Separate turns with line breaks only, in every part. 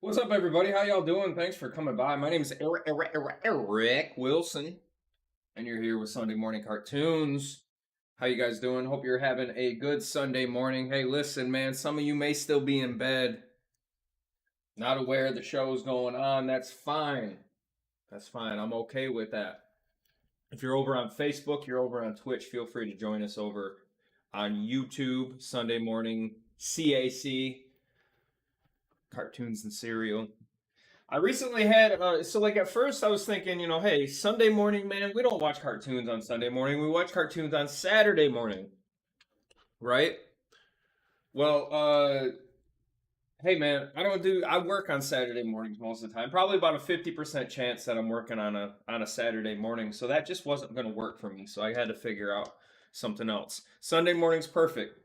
What's up, everybody? How y'all doing? Thanks for coming by. My name is Eric Wilson, and you're here with Sunday Morning Cartoons. How you guys doing? Hope you're having a good Sunday morning. Hey, listen, man, some of you may still be in bed, not aware the show's going on. That's fine. That's fine. I'm okay with that. If you're over on Facebook, you're over on Twitch, feel free to join us over on YouTube, Sunday Morning CAC, Cartoons and Cereal. I recently had at first I was thinking, hey, Sunday morning, man, we don't watch cartoons on Sunday morning. We watch cartoons on Saturday morning, right? Well, hey man, I work on Saturday mornings most of the time. Probably about a 50% chance that I'm working on a Saturday morning. So that just wasn't going to work for me. So I had to figure out something else. Sunday morning's perfect.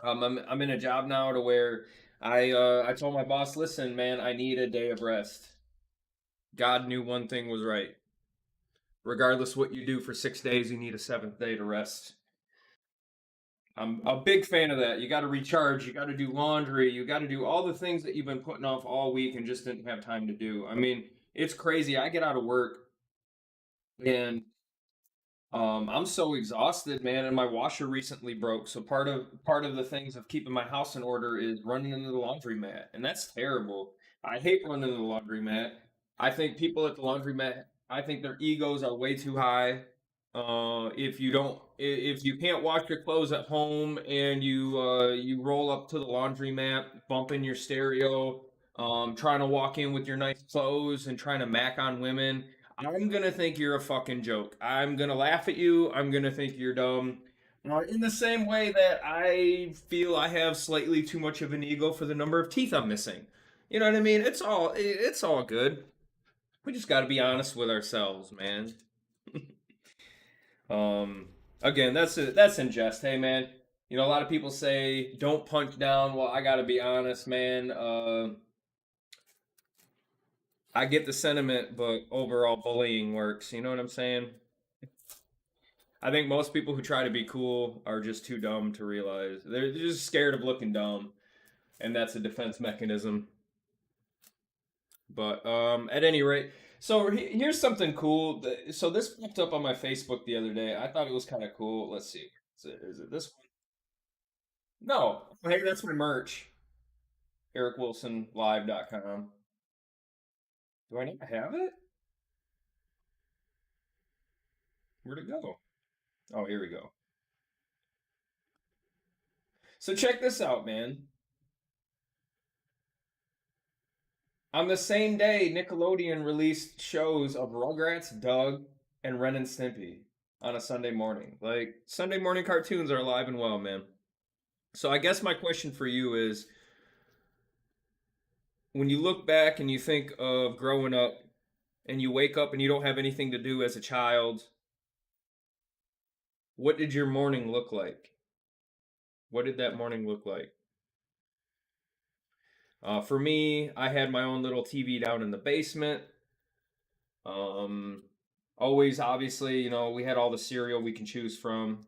I'm in a job now to where I told my boss, listen, man, I need a day of rest. God knew one thing was right. Regardless what you do for 6 days, you need a seventh day to rest. I'm a big fan of that. You got to recharge. You got to do laundry. You got to do all the things that you've been putting off all week and just didn't have time to do. I mean, it's crazy. I get out of work and I'm so exhausted, man. And my washer recently broke. So part of the things of keeping my house in order is running into the laundromat, and that's terrible. I hate running into the laundromat. I think people at the laundromat, I think their egos are way too high. If you can't wash your clothes at home and you roll up to the laundromat, bumping your stereo, trying to walk in with your nice clothes and trying to mac on women, I'm gonna think you're a fucking joke. I'm gonna laugh at you. I'm gonna think you're dumb. In the same way that I feel I have slightly too much of an ego for the number of teeth I'm missing. You know what I mean? It's all good. We just got to be honest with ourselves, man. Um, Again, that's in jest. Hey, man. A lot of people say don't punch down. Well, I got to be honest, man. I get the sentiment, but overall bullying works. You know what I'm saying? I think most people who try to be cool are just too dumb to realize they're just scared of looking dumb, and that's a defense mechanism. But at any rate, so here's something cool. So this popped up on my Facebook the other day. I thought it was kind of cool. Let's see. Is it this one? No. Hey, that's my merch. EricWilsonLive.com. Do I not have it? Where'd it go? Oh, here we go. So check this out, man. On the same day, Nickelodeon released shows of Rugrats, Doug, and Ren and Stimpy on a Sunday morning. Like, Sunday morning cartoons are alive and well, man. So I guess my question for you is when you look back and you think of growing up and you wake up and you don't have anything to do as a child, what did your morning look like? What did that morning look like? For me, I had my own little TV down in the basement. Um, Always, obviously, we had all the cereal we can choose from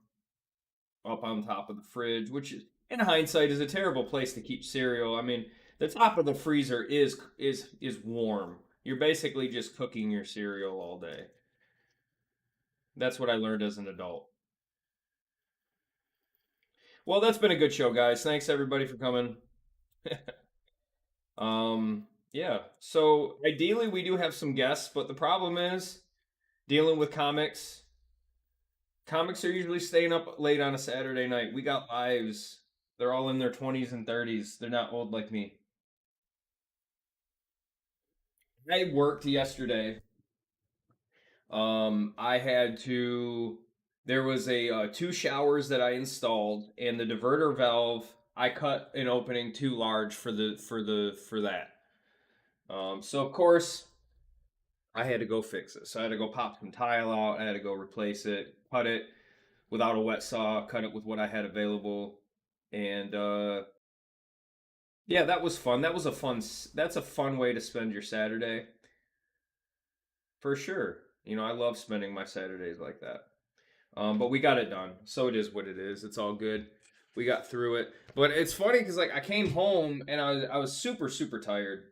up on top of the fridge, which is, in hindsight, is a terrible place to keep cereal. I mean, the top of the freezer is warm. You're basically just cooking your cereal all day. That's what I learned as an adult. Well, that's been a good show, guys. Thanks everybody for coming. Yeah. So ideally we do have some guests, but the problem is dealing with comics. Comics are usually staying up late on a Saturday night. We got lives. They're all in their 20s and 30s. They're not old like me. I worked yesterday. I had to. There was a two showers that I installed, and the diverter valve I cut an opening too large for that. So of course I had to go fix it. So I had to go pop some tile out. I had to go replace it, cut it without a wet saw, cut it with what I had available, and yeah, that was fun. That's a fun way to spend your Saturday for sure. I love spending my Saturdays like that. But we got it done. So it is what it is. It's all good. We got through it. But it's funny because like I came home and I was super super tired.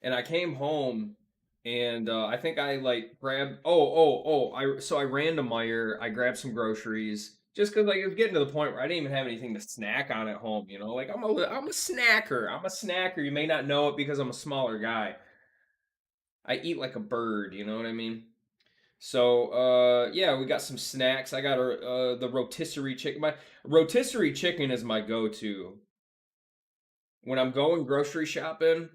and I came home and I think I like grabbed I ran to Meyer. I grabbed some groceries just because like it was getting to the point where I didn't even have anything to snack on at home. You know, like I'm a snacker. I'm a snacker. You may not know it because I'm a smaller guy. I eat like a bird. You know what I mean? So yeah, we got some snacks. I got the rotisserie chicken. My rotisserie chicken is my go-to when I'm going grocery shopping,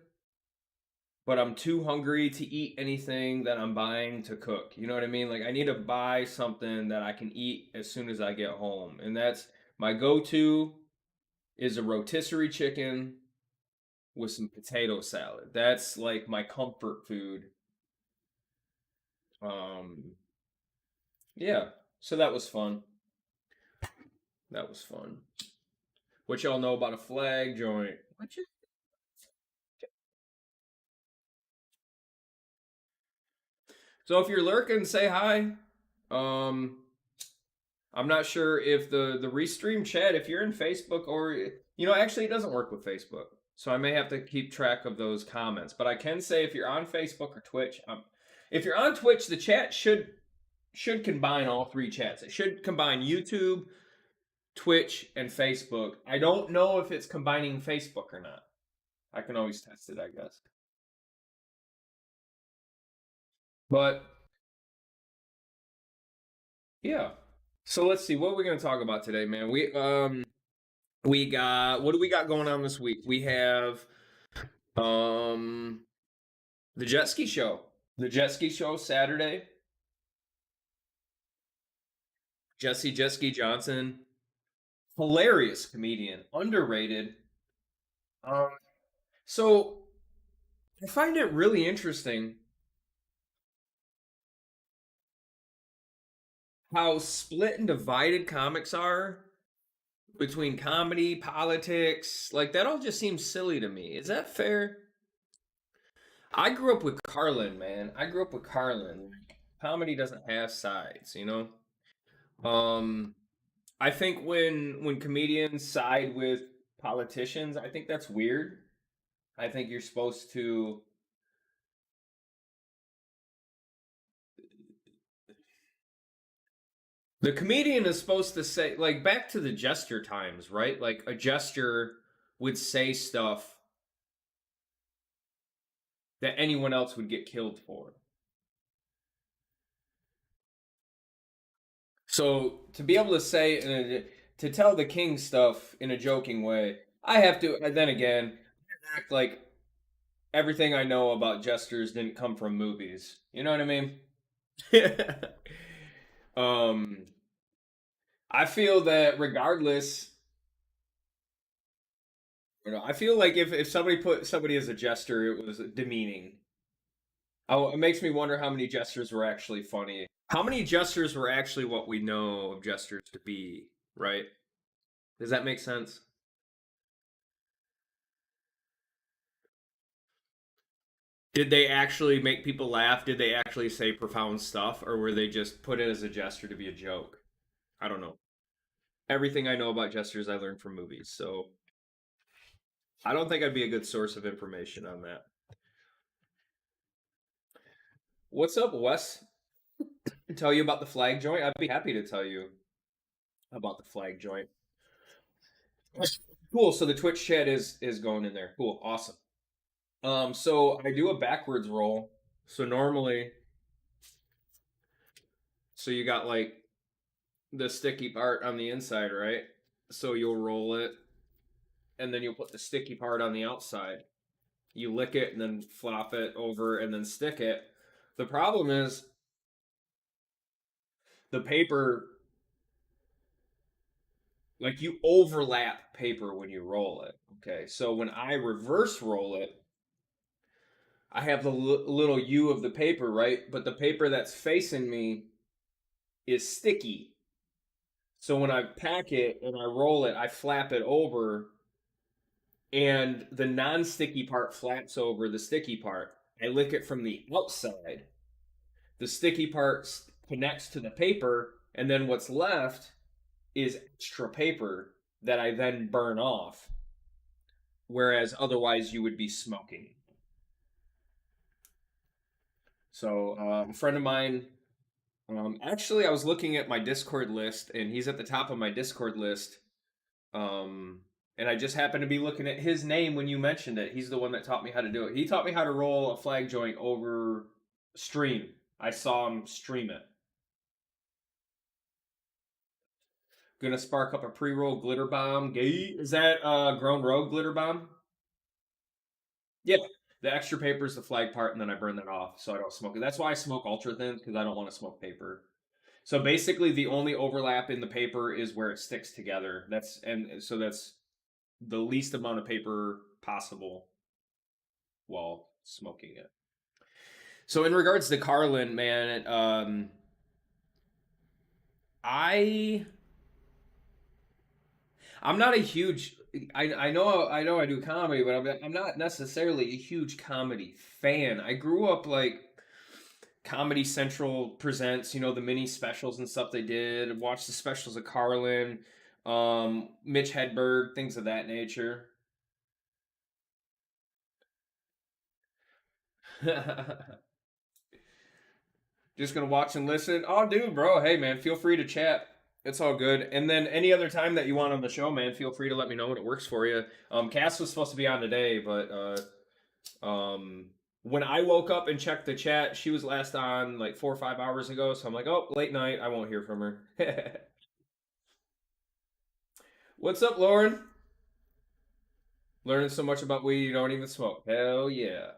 but I'm too hungry to eat anything that I'm buying to cook. You know what I mean? Like I need to buy something that I can eat as soon as I get home. And that's my go-to is a rotisserie chicken with some potato salad. That's like my comfort food. Um yeah. So that was fun. That was fun. What y'all know about a flag joint? What you So if you're lurking, say hi. Um I'm not sure if the restream chat, if you're in Facebook or actually it doesn't work with Facebook. So I may have to keep track of those comments. But I can say if you're on Facebook or Twitch, if you're on Twitch, the chat should combine all three chats. It should combine YouTube, Twitch, and Facebook. I don't know if it's combining Facebook or not. I can always test it, I guess. But yeah. So let's see what we're gonna talk about today, man. We got what do we got going on this week? We have um the jet ski show. The jet ski show Saturday. Jesse Jet Ski Johnson, hilarious comedian, underrated. Um, so I find it really interesting how split and divided comics are between comedy, politics. Like that all just seems silly to me. Is that fair? I grew up with Carlin, man. I grew up with Carlin. Comedy doesn't have sides, you know? Um, I think when comedians side with politicians, I think that's weird. I think you're supposed to the comedian is supposed to say like back to the jester times, right? Like a jester would say stuff that anyone else would get killed for. So to be able to say to tell the king stuff in a joking way, I have to. And then again, act like everything I know about jesters didn't come from movies. You know what I mean? um, I feel that regardless, I feel like if somebody put somebody as a jester, it was demeaning. Oh, it makes me wonder how many jesters were actually funny. How many jesters were actually what we know of jesters to be, right? Does that make sense? Did they actually make people laugh? Did they actually say profound stuff? Or were they just put it as a jester to be a joke? I don't know. Everything I know about jesters I learned from movies, so I don't think I'd be a good source of information on that. What's up, Wes? Tell you about the flag joint? I'd be happy to tell you about the flag joint. Cool. So the Twitch chat is going in there. Cool. Awesome. So I do a backwards roll. So normally, so you got like the sticky part on the inside, right? So you'll roll it, and then you'll put the sticky part on the outside. You lick it and then flop it over and then stick it. The problem is the paper, like you overlap paper when you roll it. Okay. So when I reverse roll it, I have the little U of the paper, right? But the paper that's facing me is sticky. So when I pack it and I roll it, I flap it over, and the non sticky part flaps over the sticky part. I lick it from the outside. The sticky part connects to the paper, and then what's left is extra paper that I then burn off. Whereas otherwise, you would be smoking. So a friend of mine, actually, I was looking at my Discord list, and he's at the top of my Discord list. Um, and I just happened to be looking at his name when you mentioned it. He's the one that taught me how to do it. He taught me how to roll a flag joint over stream. I saw him stream it. Gonna spark up a pre-roll glitter bomb. Gay. Is that Grown Rogue glitter bomb? Yeah. The extra paper is the flag part, and then I burn that off so I don't smoke it. That's why I smoke ultra thin because I don't want to smoke paper. So basically, the only overlap in the paper is where it sticks together. That's the least amount of paper possible while smoking it. So in regards to Carlin, man, I I'm not a huge. I know I do comedy, but I'm not necessarily a huge comedy fan. I grew up like Comedy Central presents, the mini specials and stuff they did. Watched the specials of Carlin, Mitch Hedberg, things of that nature. Just gonna watch and listen. Oh, dude, bro. Hey, man, feel free to chat. It's all good. And then any other time that you want on the show, man, feel free to let me know when it works for you. Cass was supposed to be on today, but when I woke up and checked the chat, she was last on like 4 or 5 hours ago. So I'm like, oh, late night. I won't hear from her. What's up, Lauren? Learning so much about weed you don't even smoke. Hell yeah.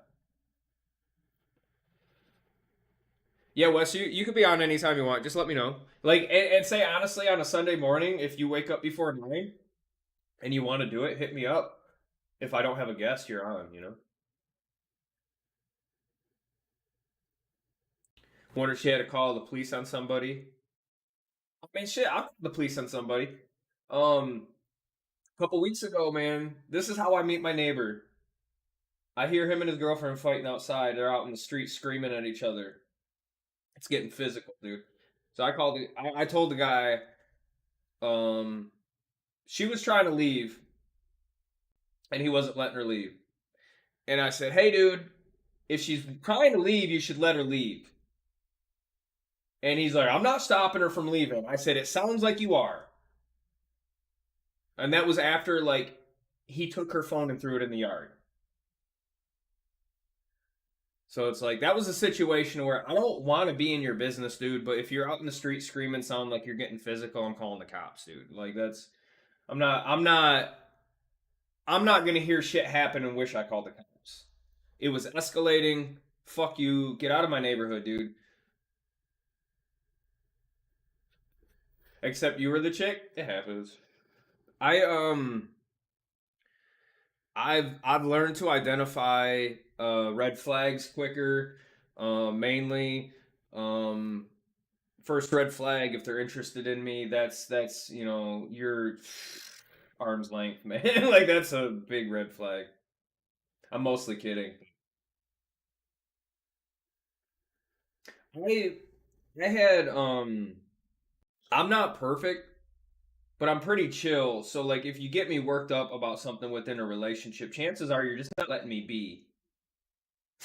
Yeah, Wes, you could be on anytime you want. Just let me know. Like, and say honestly, on a Sunday morning, if you wake up before 9 and you want to do it, hit me up. If I don't have a guest, you're on. Wonder if she had to call the police on somebody. I mean, shit, I'll call the police on somebody. A couple weeks ago, man, this is how I meet my neighbor. I hear him and his girlfriend fighting outside. They're out in the street screaming at each other. It's getting physical, dude. So I told the guy, um, she was trying to leave, and he wasn't letting her leave. And I said, hey, dude, if she's trying to leave, you should let her leave. And he's like, I'm not stopping her from leaving. I said, it sounds like you are. And that was after, like, he took her phone and threw it in the yard. So it's like, that was a situation where I don't want to be in your business, dude, but if you're out in the street screaming, sound like you're getting physical, I'm calling the cops, dude. Like, I'm not, I'm not, I'm not gonna hear shit happen and wish I called the cops. It was escalating. Fuck you. Get out of my neighborhood, dude. Except you were the chick. It happens. I I've learned to identify red flags quicker. Mainly, um, first red flag if they're interested in me. That's your arm's length, man. Like that's a big red flag. I'm mostly kidding. I I had I'm not perfect, but I'm pretty chill. So like if you get me worked up about something within a relationship, chances are you're just not letting me be.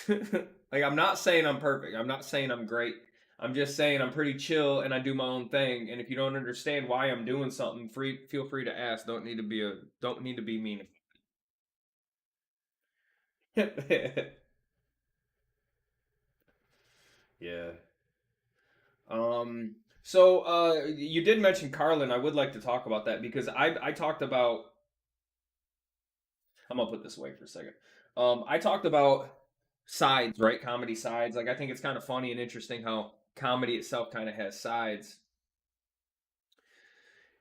Like I'm not saying I'm perfect. I'm not saying I'm great. I'm just saying I'm pretty chill and I do my own thing. And if you don't understand why I'm doing something, feel free to ask. Don't need to be mean. Yeah. Um you did mention Carlin. I would like to talk about that because I talked about I'm gonna put this away for a second. I talked about sides, right? Comedy sides. Like I think it's kind of funny and interesting how comedy itself kind of has sides.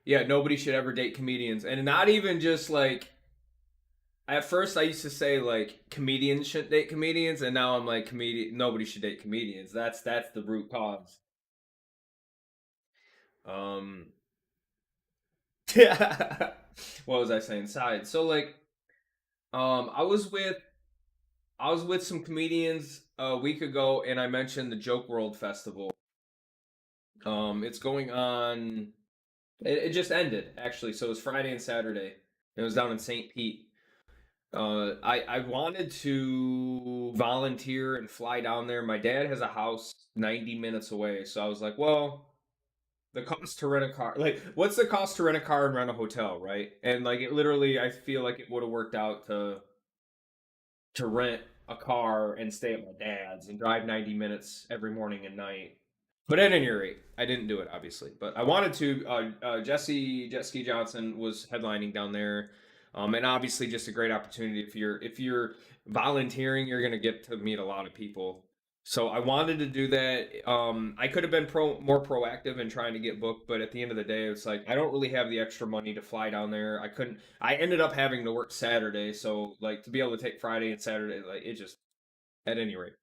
Yeah, nobody should ever date comedians, and not even just like. At first, I used to say like comedians shouldn't date comedians, and now I'm like comedian. Nobody should date comedians. That's the root cause. Um, what was I saying? Sides. So like, um, I was with I was with some comedians a week ago, and I mentioned the Joke World Festival. It's going on. It just ended actually, so it was Friday and Saturday. It was down in St. Pete. I wanted to volunteer and fly down there. My dad has a house 90 minutes away, so I was like, well, the cost to rent a car, like, what's the cost to rent a car and rent a hotel, right? And like, it literally, I feel like it would have worked out to rent a car and stay at my dad's and drive 90 minutes every morning and night. But at any rate, I didn't do it, obviously. But I wanted to. Jesse Jet Ski Johnson was headlining down there, and obviously just a great opportunity. If you're volunteering, you're gonna get to meet a lot of people. So I wanted to do that. I could have been more proactive in trying to get booked, but at the end of the day, it's like I don't really have the extra money to fly down there. I couldn't. I ended up having to work Saturday, so like to be able to take Friday and Saturday, like it just. At any rate.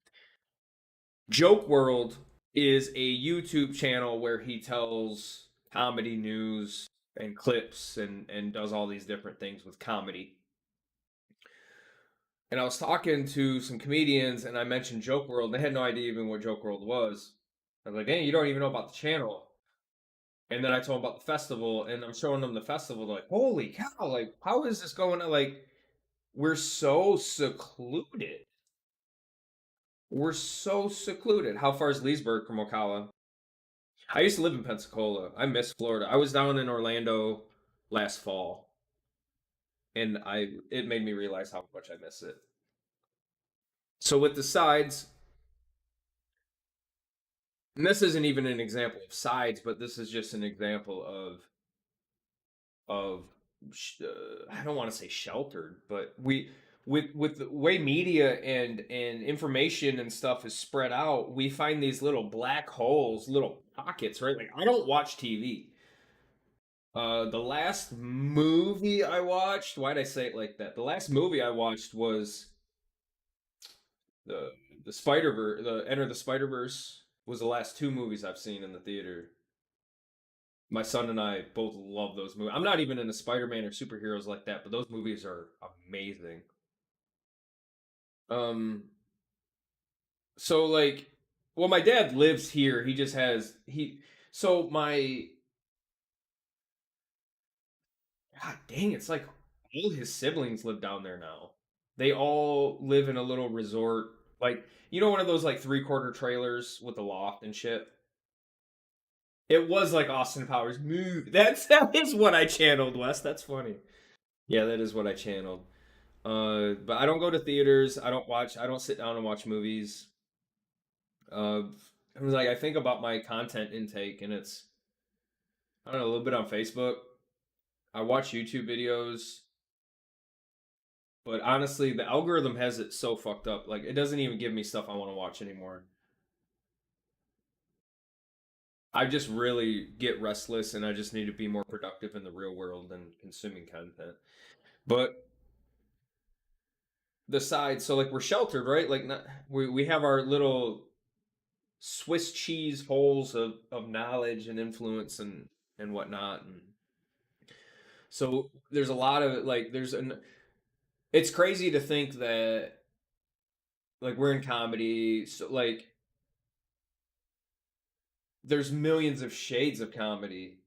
Joke World is a YouTube channel where he tells comedy news and clips and does all these different things with comedy. And I was talking to some comedians and I mentioned Joke World. They had no idea even what Joke World was. I was like, "Hey, you don't even know about the channel." And then I told them about the festival and I'm showing them the festival. They're like, "Holy cow, like how is this going on? Like we're so secluded. We're so secluded." How far is Leesburg from Ocala? I used to live in Pensacola. I miss Florida. I was down in Orlando last fall, and I it made me realize how much I miss it. So with the sides, and this isn't even an example of sides, but this is just an example of I don't want to say sheltered, but we with the way media and information and stuff is spread out, we find these little black holes, little pockets, right? Like I don't watch TV. The last movie I watched, why'd I say it like that? The last movie I watched was the the Spider Verse, the Enter the Spider Verse was the last two movies I've seen in the theater. My son and I both love those movies. I'm not even into Spider-Man or superheroes like that, but those movies are amazing. Um, so like, well, my dad lives here. He just has he. So my God dang, it's like all his siblings live down there now. They all live in a little resort, like one of those like three-quarter trailers with the loft and shit. It was like Austin Powers move. That is what I channeled, Wes. That's funny. Yeah, that is what I channeled. But I don't go to theaters. I don't watch. I don't sit down and watch movies. Uh, I was like, I think about my content intake, and it's I don't know a little bit on Facebook. I watch YouTube videos. But honestly, the algorithm has it so fucked up. Like it doesn't even give me stuff I want to watch anymore. I just really get restless and I just need to be more productive in the real world than consuming content. But the side, so like we're sheltered, right? Like not, we have our little Swiss cheese holes of knowledge and influence and whatnot. And so there's a lot of like there's an it's crazy to think that like we're in comedy, so like there's millions of shades of comedy.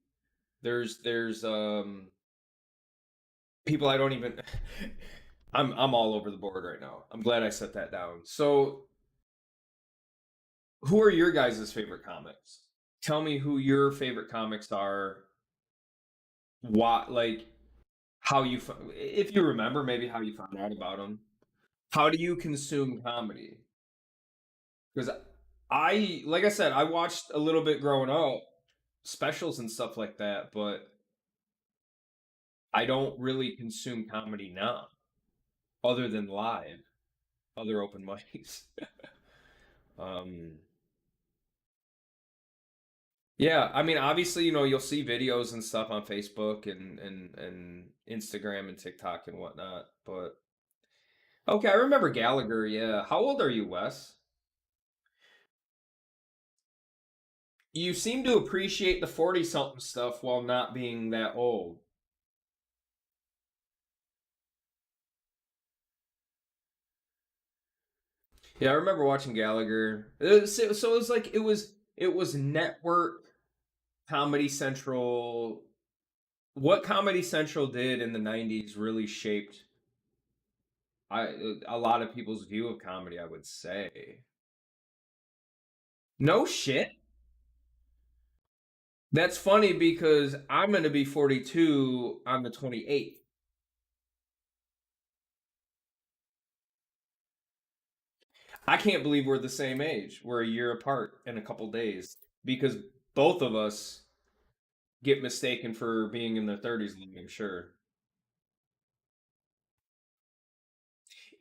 There's people I don't even I'm all over the board right now. I'm glad I set that down. So, who are your guys' favorite comics? Tell me who your favorite comics are. What like how you if you remember maybe how you found out about them. How do you consume comedy? Because like I said, I watched a little bit growing up, specials and stuff like that, but I don't really consume comedy now, other than live, other open mics. um, yeah, I mean, obviously, you'll see videos and stuff on Facebook and Instagram and TikTok and whatnot. But okay, I remember Gallagher. Yeah, how old are you, Wes? You seem to appreciate the 40 something stuff while not being that old. Yeah, I remember watching Gallagher. So it was like it was network Comedy Central. What Comedy Central did in the 90s really shaped a lot of people's view of comedy, I would say. No shit. That's funny because I'm going to be 42 on the 28th. I can't believe we're the same age. We're a year apart in a couple days because both of us get mistaken for being in their 30s, I'm sure.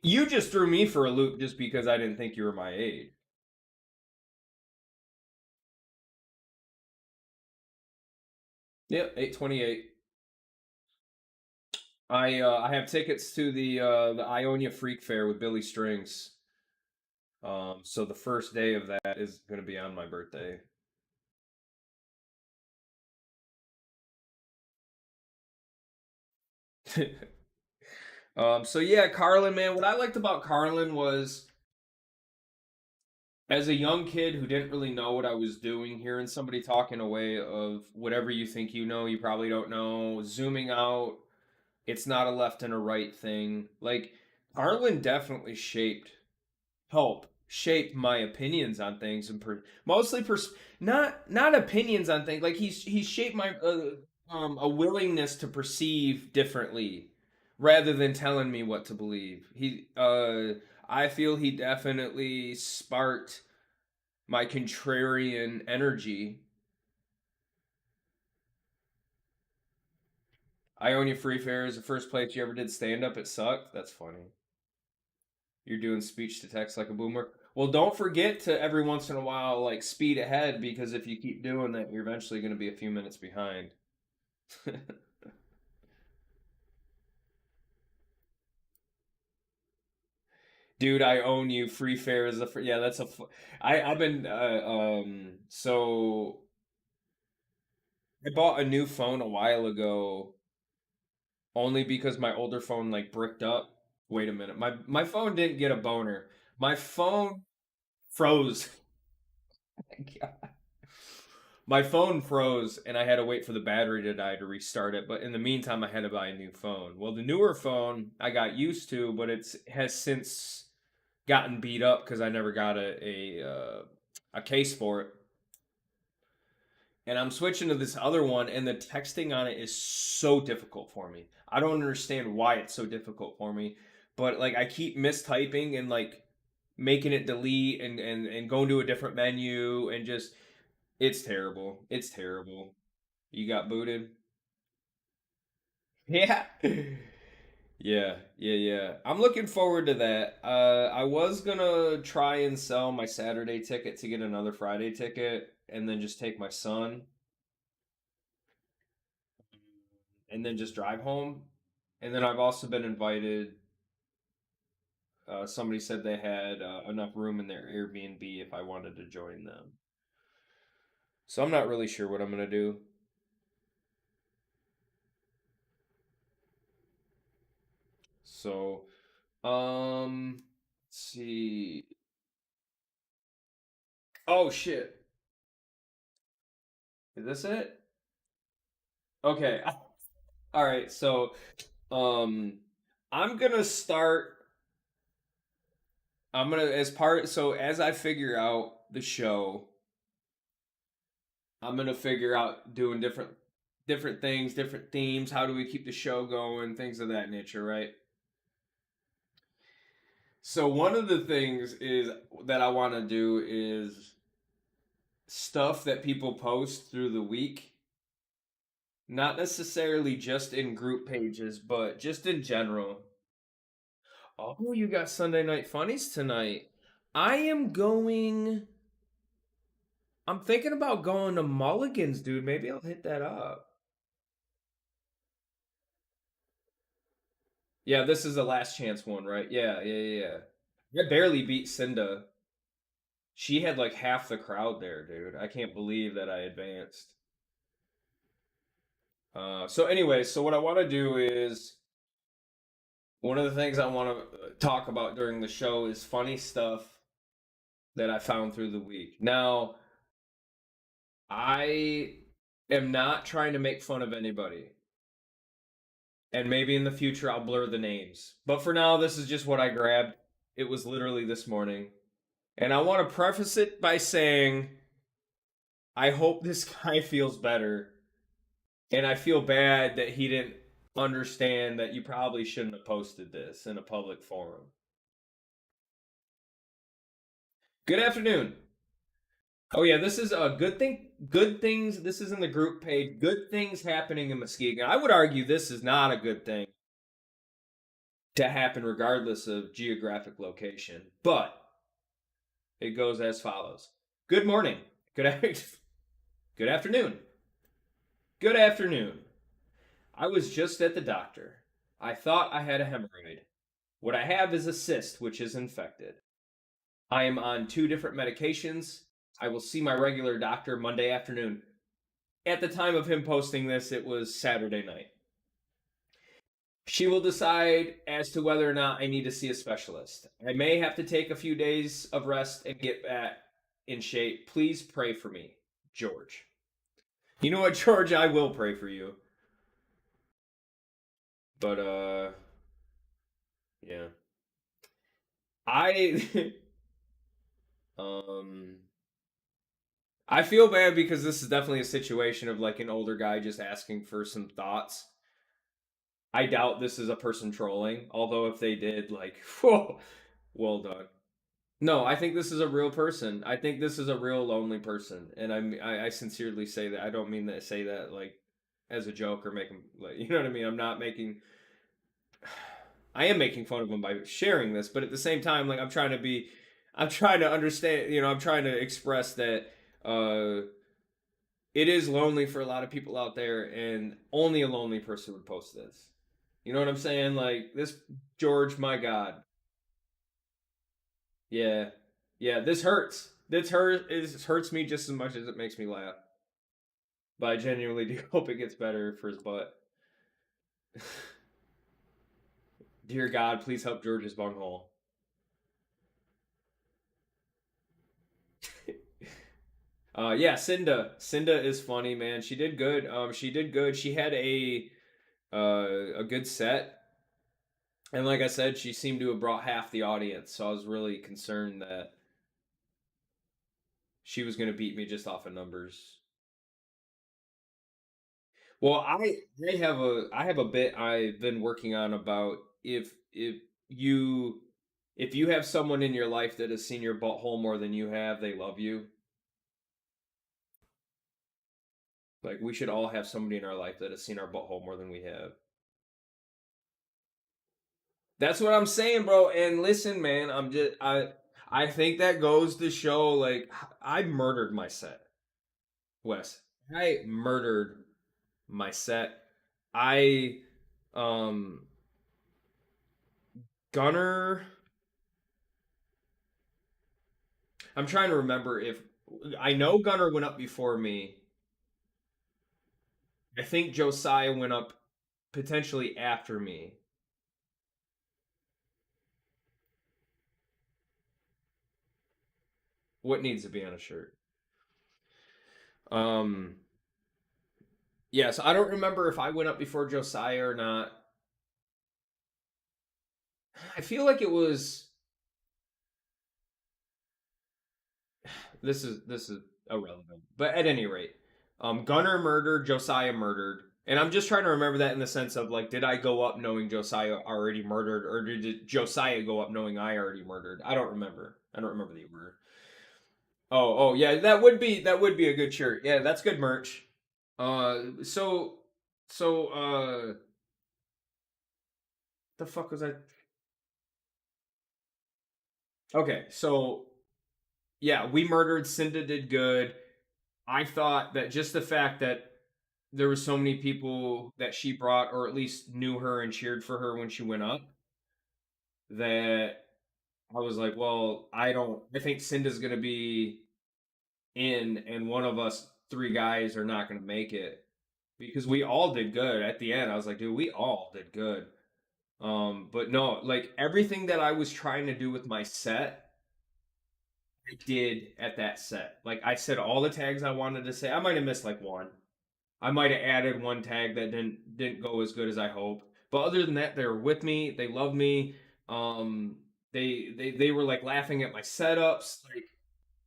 You just threw me for a loop just because I didn't think you were my age. Yep, 828. I have tickets to the Ionia Freak Fair with Billy Strings. So the first day of that is going to be on my birthday. So yeah, Carlin, man, what I liked about Carlin was as a young kid who didn't really know what I was doing, hearing somebody talking away of whatever you think you know, you probably don't know, zooming out, it's not a left and a right thing. Like Carlin definitely shaped my opinions on things and mostly not opinions on things. Like he shaped my a willingness to perceive differently rather than telling me what to believe. I feel he definitely sparked my contrarian energy. Ionia Free Fair is the first place you ever did stand up. It sucked. That's funny. You're doing speech to text like a boomer. Well, don't forget to every once in a while like speed ahead because if you keep doing that, you're eventually going to be a few minutes behind. Dude, I own you. Free Fair is yeah. That's I've been so I bought a new phone a while ago only because my older phone like bricked up. Wait a minute, my phone didn't get a boner. My phone froze. My phone froze and I had to wait for the battery to die to restart it. But in the meantime, I had to buy a new phone. Well, the newer phone I got used to, but it's has since gotten beat up because I never got a case for it. And I'm switching to this other one, and the texting on it is so difficult for me. I don't understand why it's so difficult for me, but like I keep mistyping and like making it delete and going to a different menu and just it's terrible. It's terrible. You got booted? Yeah. Yeah. I'm looking forward to that. I was gonna try and sell my Saturday ticket to get another Friday ticket and then just take my son and then just drive home. And then I've also been invited. Somebody said they had enough room in their Airbnb if I wanted to join them. So I'm not really sure what I'm gonna do. So, let's see. Oh shit. Is this it? Okay. All right. So, um, I'm gonna start. I'm gonna as part. So as I figure out the show, I'm gonna figure out doing different things, different themes. How do we keep the show going? Things of that nature, right? So one of the things is that I want to do is stuff that people post through the week, not necessarily just in group pages, but just in general. Oh, you got Sunday Night Funnies tonight. I am going. I'm thinking about going to Mulligan's, dude. Maybe I'll hit that up. Yeah, this is the last chance one, right? Yeah. I barely beat Cinda. She had like half the crowd there, dude. I can't believe that I advanced. So anyway, so what I want to do is one of the things I want to talk about during the show is funny stuff that I found through the week. Now, I am not trying to make fun of anybody. And maybe in the future I'll blur the names. But for now, this is just what I grabbed. It was literally this morning. And I want to preface it by saying I hope this guy feels better. And I feel bad that he didn't understand that you probably shouldn't have posted this in a public forum. Good afternoon. Oh yeah, this is a good thing. Good things. This is in the group page. Good things happening in Muskegon. I would argue this is not a good thing to happen regardless of geographic location. But it goes as follows. Good morning. Good afternoon. Good afternoon. I was just at the doctor. I thought I had a hemorrhoid. What I have is a cyst, which is infected. I am on 2 different medications. I will see my regular doctor Monday afternoon. At the time of him posting this, it was Saturday night. She will decide as to whether or not I need to see a specialist. I may have to take a few days of rest and get back in shape. Please pray for me, George. You know what, George? I will pray for you. But, yeah. I, um, I feel bad because this is definitely a situation of like an older guy just asking for some thoughts. I doubt this is a person trolling, although if they did, like, whoa, well done. No, I think this is a real person. I think this is a real lonely person, and I sincerely say that. I don't mean to say that like as a joke or making like you know what I mean. I'm not making. I am making fun of him by sharing this, but at the same time, like I'm trying to understand. I'm trying to express that uh, it is lonely for a lot of people out there, and only a lonely person would post this. You know what I'm saying? Like this, George, my God, yeah, yeah, this hurts. This hurts me just as much as it makes me laugh. But I genuinely do hope it gets better for his butt. Dear God, please help George's bunghole. Yeah, Cinda. Cinda is funny, man. She did good. She did good. She had a good set. And like I said, she seemed to have brought half the audience, so I was really concerned that she was going to beat me just off of numbers. Well, I have a bit I've been working on about you if you have someone in your life that has seen your butthole more than you have, they love you. Like we should all have somebody in our life that has seen our butthole more than we have. That's what I'm saying, bro. And listen, man, I think that goes to show like I murdered my set, Wes. I murdered my set. I um Gunner. I'm trying to remember if I know Gunner went up before me. I think Josiah went up potentially after me. What needs to be on a shirt? Um yeah, so I don't remember if I went up before Josiah or not. I feel like it was this is irrelevant. But at any rate, Gunner murdered, Josiah murdered. And I'm just trying to remember that in the sense of like, did I go up knowing Josiah already murdered, or did Josiah go up knowing I already murdered? I don't remember. I don't remember the order. Oh, yeah, that would be a good shirt. Yeah, that's good merch. So the fuck was I? Okay, so yeah, we murdered. Cinda did good. I thought that just the fact that there were so many people that she brought, or at least knew her and cheered for her when she went up, that I was like, well, I don't. I think Cinda's gonna be in, and one of us 3 guys are not gonna make it because we all did good at the end. I was like, dude, we all did good. But no, like everything that I was trying to do with my set, I did at that set. Like I said all the tags I wanted to say. I might have missed like one. I might have added one tag that didn't go as good as I hoped. But other than that, they were with me. They loved me. Um, they were like laughing at my setups. Like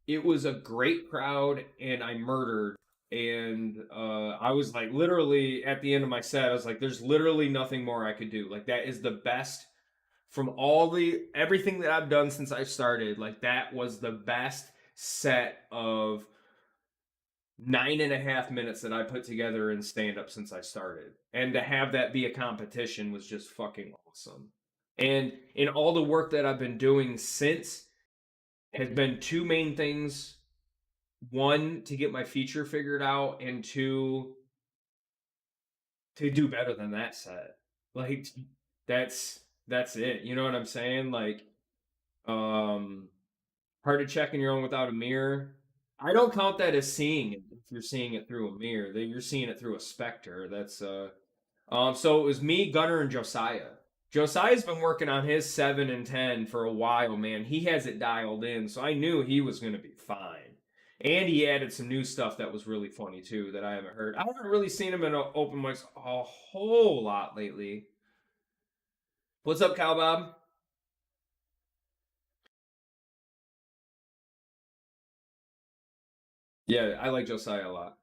it was a great crowd, and I murdered. And I was like, literally at the end of my set, I was like, "There's literally nothing more I could do. Like that is the best from all the everything that I've done since I started. Like that was the best set of 9.5 minutes that I put together in stand up since I started. And to have that be a competition was just fucking awesome. And in all the work that I've been doing since has been two main things. One, to get my feature figured out, and two, to do better than that set. Like that's that's it. You know what I'm saying? Like um hard to check in your own without a mirror. I don't count that as seeing it if you're seeing it through a mirror. That you're seeing it through a specter. That's so it was me, Gunner, and Josiah. Josiah's been working on his 7 and 10 for a while, man. He has it dialed in, so I knew he was gonna be fine. And he added some new stuff that was really funny too that I haven't heard. I haven't really seen him in open mics a whole lot lately. What's up, Cal Bob? Yeah, I like Josiah a lot.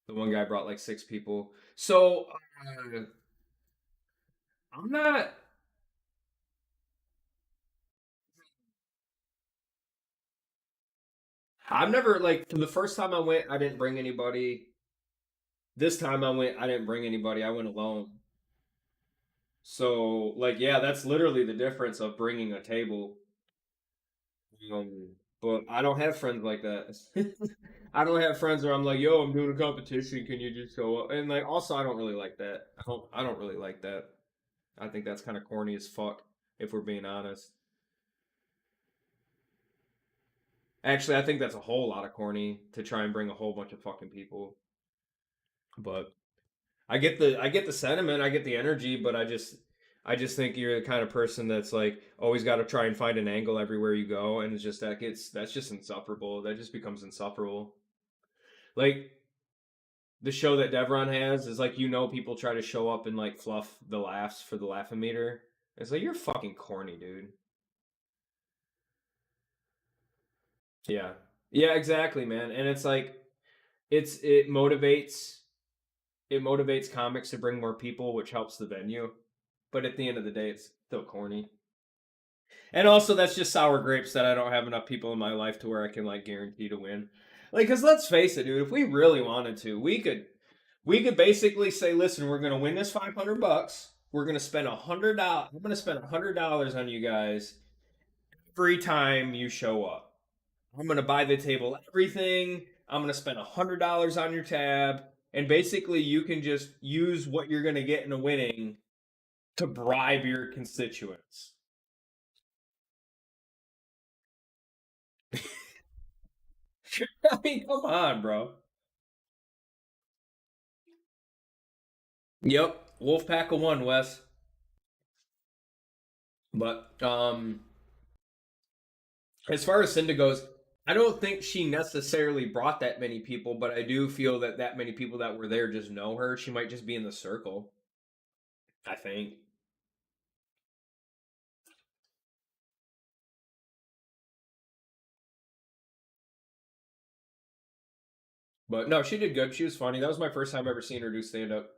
The one guy brought like 6 people. So I'm not. I've never like for the first time I went, I didn't bring anybody. This time I went, I didn't bring anybody. I went alone. So like yeah, that's literally the difference of bringing a table. But I don't have friends like that. I don't have friends where I'm like, yo, I'm doing a competition. Can you just show up? And like also I don't really like that. I don't really like that. I think that's kind of corny as fuck, if we're being honest. Actually, I think that's a whole lot of corny to try and bring a whole bunch of fucking people. But I get the sentiment, I get the energy, but I just think you're the kind of person that's like always got to try and find an angle everywhere you go, and it's just that's just insufferable. That just becomes insufferable. Like the show that Devron has is like people try to show up and like fluff the laughs for the laugh-o-meter. It's like you're fucking corny, dude. Yeah. Yeah, exactly, man. And it's like it's it motivates comics to bring more people, which helps the venue. But at the end of the day, it's still corny. And also, that's just sour grapes that I don't have enough people in my life to where I can like guarantee to win. Like, cause let's face it, dude. If we really wanted to, we could basically say, listen, we're gonna win this $500. We're gonna spend $100. I'm gonna spend $100 on you guys every time you show up. I'm gonna buy the table everything. I'm gonna spend $100 on your tab, and basically you can just use what you're gonna get in a winning to bribe your constituents. I mean, come on, bro. Yep, Wolfpack of one, Wes. But as far as Cinda goes, I don't think she necessarily brought that many people, but I do feel that that many people that were there just know her. She might just be in the circle. I think. But no, she did good. She was funny. That was my first time ever seeing her do stand up.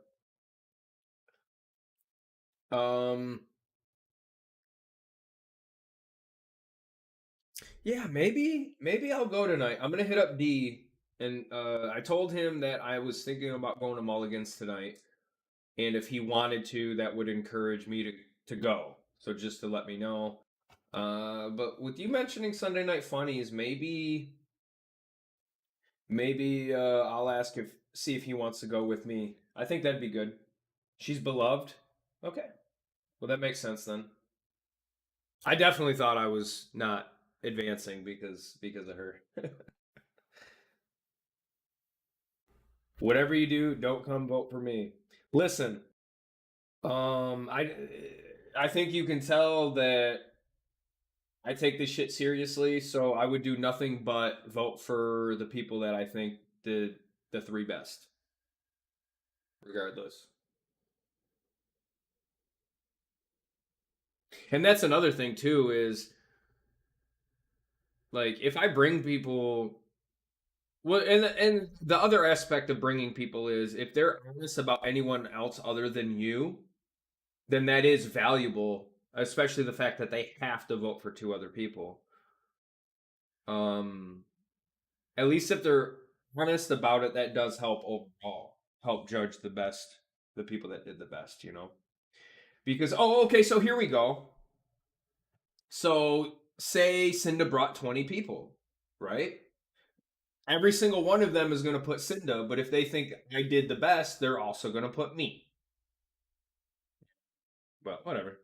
Um, yeah, maybe I'll go tonight. I'm gonna hit up D, and I told him that I was thinking about going to Mulligan's tonight, and if he wanted to, that would encourage me to go. So just to let me know. But with you mentioning Sunday Night Funnies, maybe I'll ask if see if he wants to go with me. I think that'd be good. She's beloved. Okay, well that makes sense then. I definitely thought I was not advancing because of her. Whatever you do, don't come vote for me. Listen, I think you can tell that I take this shit seriously, so I would do nothing but vote for the people that I think the three best, regardless. And that's another thing too is like if I bring people well and the other aspect of bringing people is if they're honest about anyone else other than you, then that is valuable, especially the fact that they have to vote for two other people. Um at least if they're honest about it, that does help overall. Help judge the people that did the best, you know? Because okay, so here we go. So say Cinda brought 20 people, right? Every single one of them is going to put Cinda, but if they think I did the best, they're also going to put me. But whatever.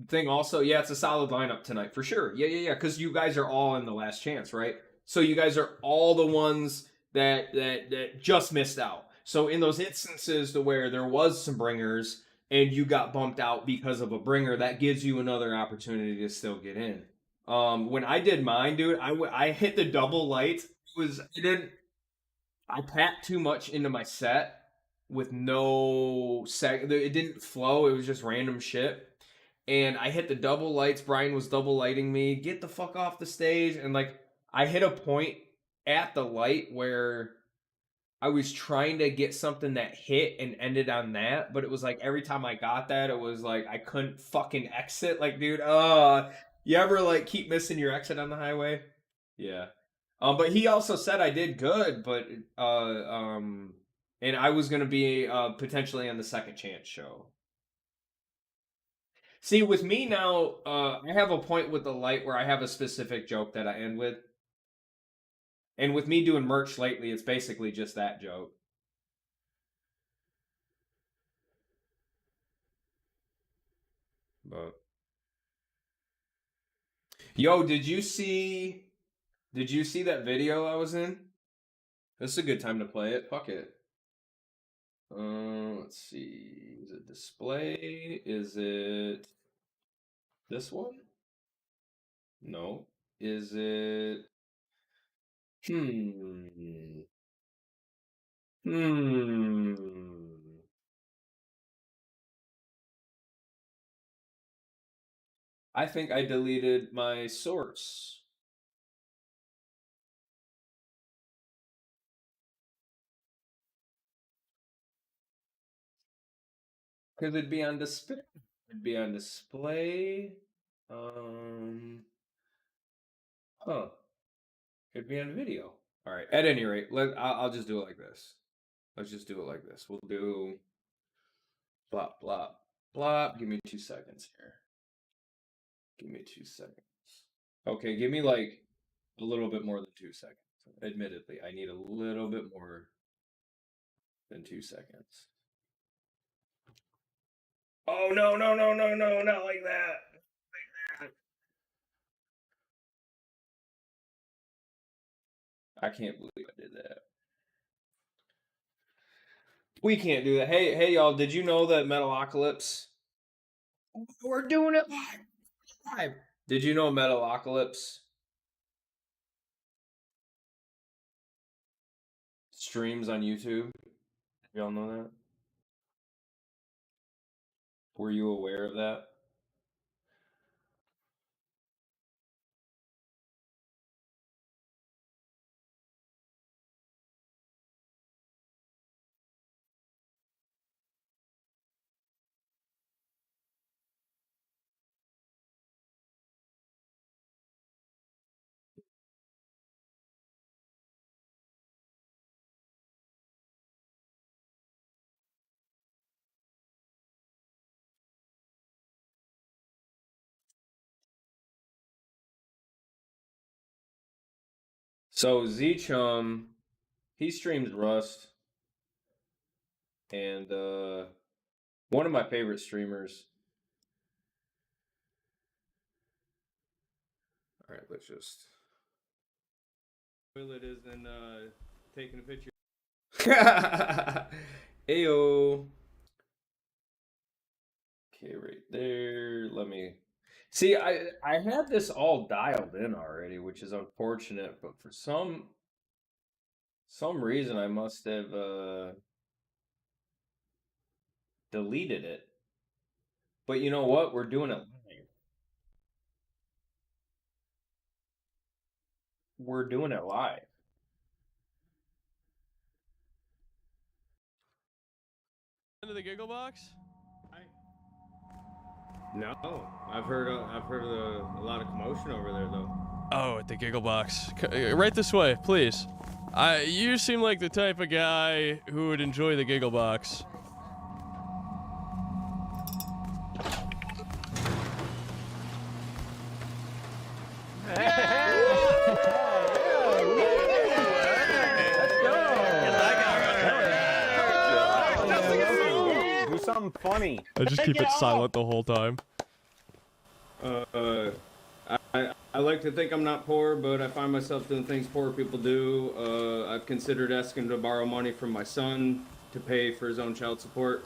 Thing also, yeah, it's a solid lineup tonight for sure. Yeah. Because you guys are all in the last chance, right? So you guys are all the ones that just missed out. So in those instances to where there was some bringers and you got bumped out because of a bringer, that gives you another opportunity to still get in. When I did mine, dude, I hit the double light. I didn't I packed too much into my set with no sec. It didn't flow. It was just random shit. And I hit the double lights. Brian was double lighting me. Get the fuck off the stage. And like I hit a point at the light where I was trying to get something that hit and ended on that, but it was like every time I got that, it was like I couldn't fucking exit. Like, dude, you ever like keep missing your exit on the highway? Yeah. But he also said I did good, but and I was gonna be potentially on the second chance show. See, with me now, I have a point with the light where I have a specific joke that I end with, and with me doing merch lately, it's basically just that joke. But yo, Did you see that video I was in? This is a good time to play it. Fuck it. Let's see. Is it display? Is it this one? No. Is it? Hmm. Hmm. I think I deleted my source. Because it'd be on display. It'd be on display. Huh. It'd be on video. All right. At any rate, I'll just do it like this. Let's just do it like this. We'll do blop blop blop. Give me 2 seconds here. Give me 2 seconds. Okay, give me like a little bit more than 2 seconds. Admittedly, I need a little bit more than 2 seconds. Oh no, not like that. I can't believe I did that. We can't do that. Hey, y'all! Did you know that Metalocalypse? We're doing it live. Did you know Metalocalypse streams on YouTube? Y'all know that? Were you aware of that? So Z-Chum, he streams Rust, and one of my favorite streamers. All right, let's just. Toilet isn't taking a picture. Ayo. Okay, right there. Let me see. I had this all dialed in already, which is unfortunate. But for some reason, I must have deleted it. But you know what? We're doing it live. We're doing it live.
Into the Giggle Box?
No, I've heard a lot of commotion over there though.
Oh, at the Giggle Box. Right this way, please. You seem like the type of guy who would enjoy the Giggle Box.
Do something funny.
I just keep it silent the whole time.
I like to think I'm not poor, but I find myself doing things poor people do. I've considered asking to borrow money from my son to pay for his own child support.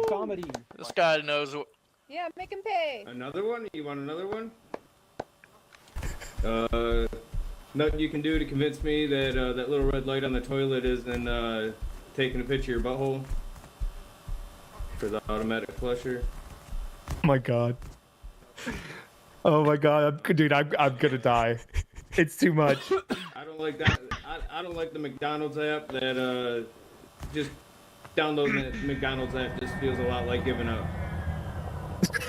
Comedy.
This guy knows what.
Yeah, make him pay.
Another one? You want another one? Nothing you can do to convince me that that little red light on the toilet isn't taking a picture of your butthole for the automatic flusher.
Oh my god. Oh my god, dude, I'm gonna die. It's too much.
I don't like that. I don't like the McDonald's app that just downloading the McDonald's app just feels a lot like giving up.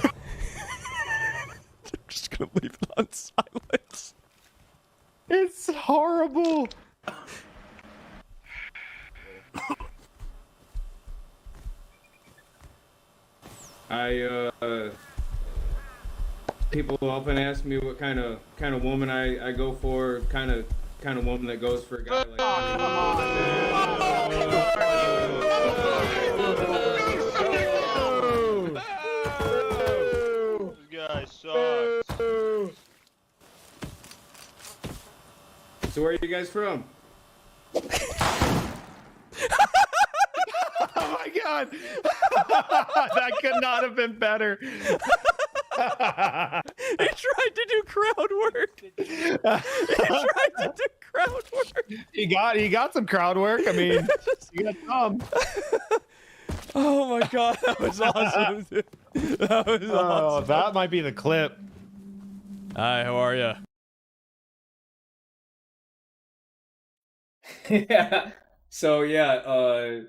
I'm just gonna leave it on silence.
It's horrible.
People often ask me what kind of woman I go for, kind of woman that goes for a guy like
This guy sucks.
So where are you guys from?
Oh my god. That could not have been better.
He tried to do crowd work. He tried to do crowd work.
He got some crowd work. I mean, you got some.
Oh my god, that was awesome, dude. That was
Oh,
awesome.
that might be the clip.
Hi, how are you?
Yeah. So yeah,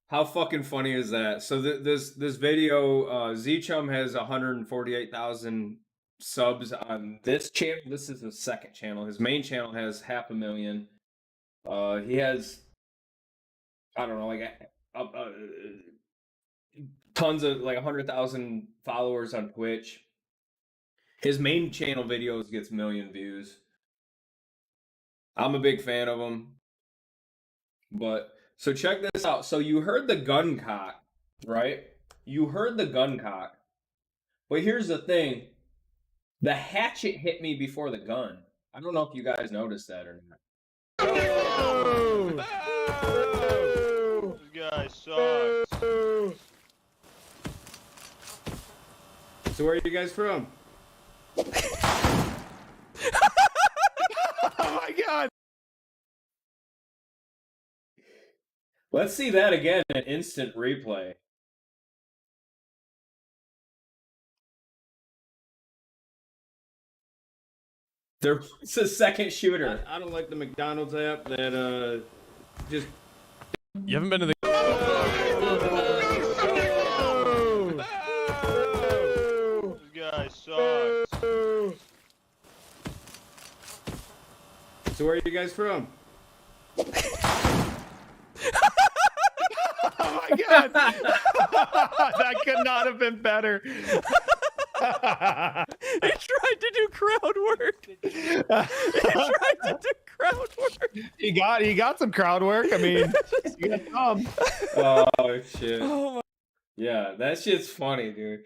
how fucking funny is that? So this video, Z-Chum has 148,000 subs on this channel. This is his second channel. His main channel has 500,000. He has, I don't know, like tons of, like 100,000 followers on Twitch. His main channel videos gets 1 million views. I'm a big fan of him. But so check this out. So you heard the gun cock, right? You heard the gun cock. But here's the thing. The hatchet hit me before the gun. I don't know if you guys noticed that or not.
This guy sucks.
So where are you guys from?
Oh my god.
Let's see that again in instant replay. There's a second shooter.
I don't like the McDonald's app that just.
You haven't been to the
This guy sucks.
So where are you guys from?
Oh my god. That could not have been better.
He tried to do crowd work. He tried to do crowd work.
He got some crowd work. I mean, you got some.
Oh shit.
Oh my.
Yeah, that shit's funny, dude.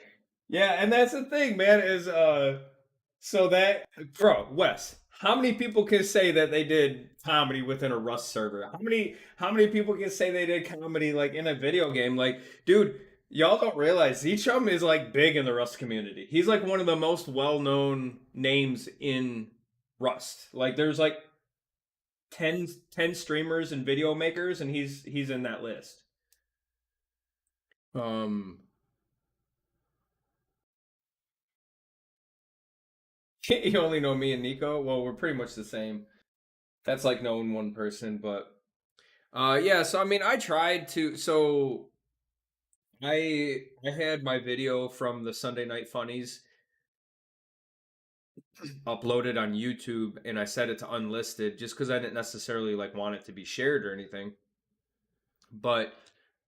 Yeah, and that's the thing, man, is so that bro, Wes, how many people can say that they did comedy within a Rust server? How many people can say they did comedy like in a video game? Like, dude, Y'all don't realize Zeechum is like big in the Rust community. He's like one of the most well-known names in Rust. Like there's like 10 streamers and video makers, and he's in that list. You only know me and Nico. Well, we're pretty much the same. That's like knowing one person, but yeah. So I mean, I tried to. So I had my video from the Sunday Night Funnies uploaded on YouTube, and I set it to unlisted just because I didn't necessarily like want it to be shared or anything. But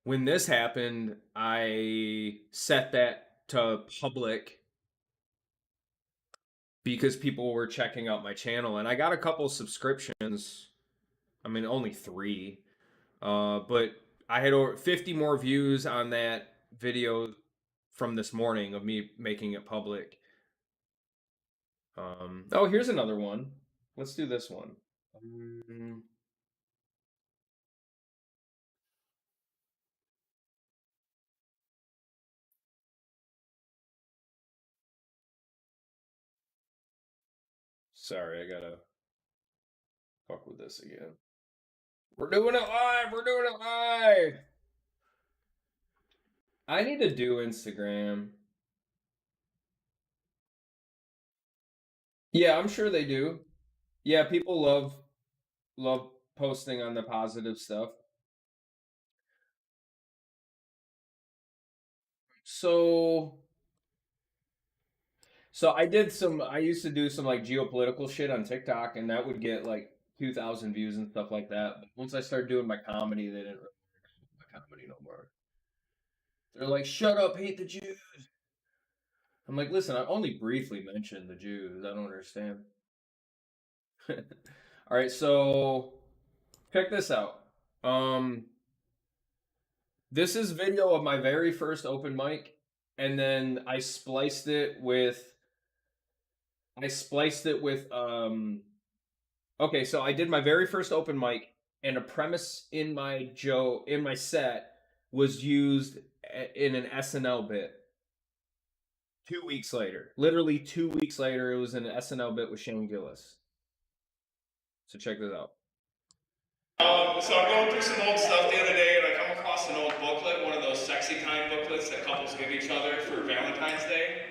when this happened, I set that to public because people were checking out my channel, and I got a couple subscriptions. I mean, only 3. But I had over 50 more views on that video from this morning of me making it public. Oh, here's another one. Let's do this one. Sorry, I gotta fuck with this again. We're doing it live! We're doing it live! I need to do Instagram. Yeah, I'm sure they do. Yeah, people love posting on the positive stuff. So I used to do some like geopolitical shit on TikTok, and that would get like 2,000 views and stuff like that. But once I started doing my comedy, they didn't really care about my comedy no more. They're like, shut up, hate the Jews. I'm like, listen, I only briefly mentioned the Jews. I don't understand. All right, so check this out. This is video of my very first open mic, and then I spliced it with okay, so I did my very first open mic, and a premise in my set was used in an SNL bit. 2 weeks later, literally 2 weeks later, it was an SNL bit with Shane Gillis. So check this out.
So I'm going through some old stuff the other day, and I come across an old booklet, one of those sexy time booklets that couples give each other for Valentine's Day.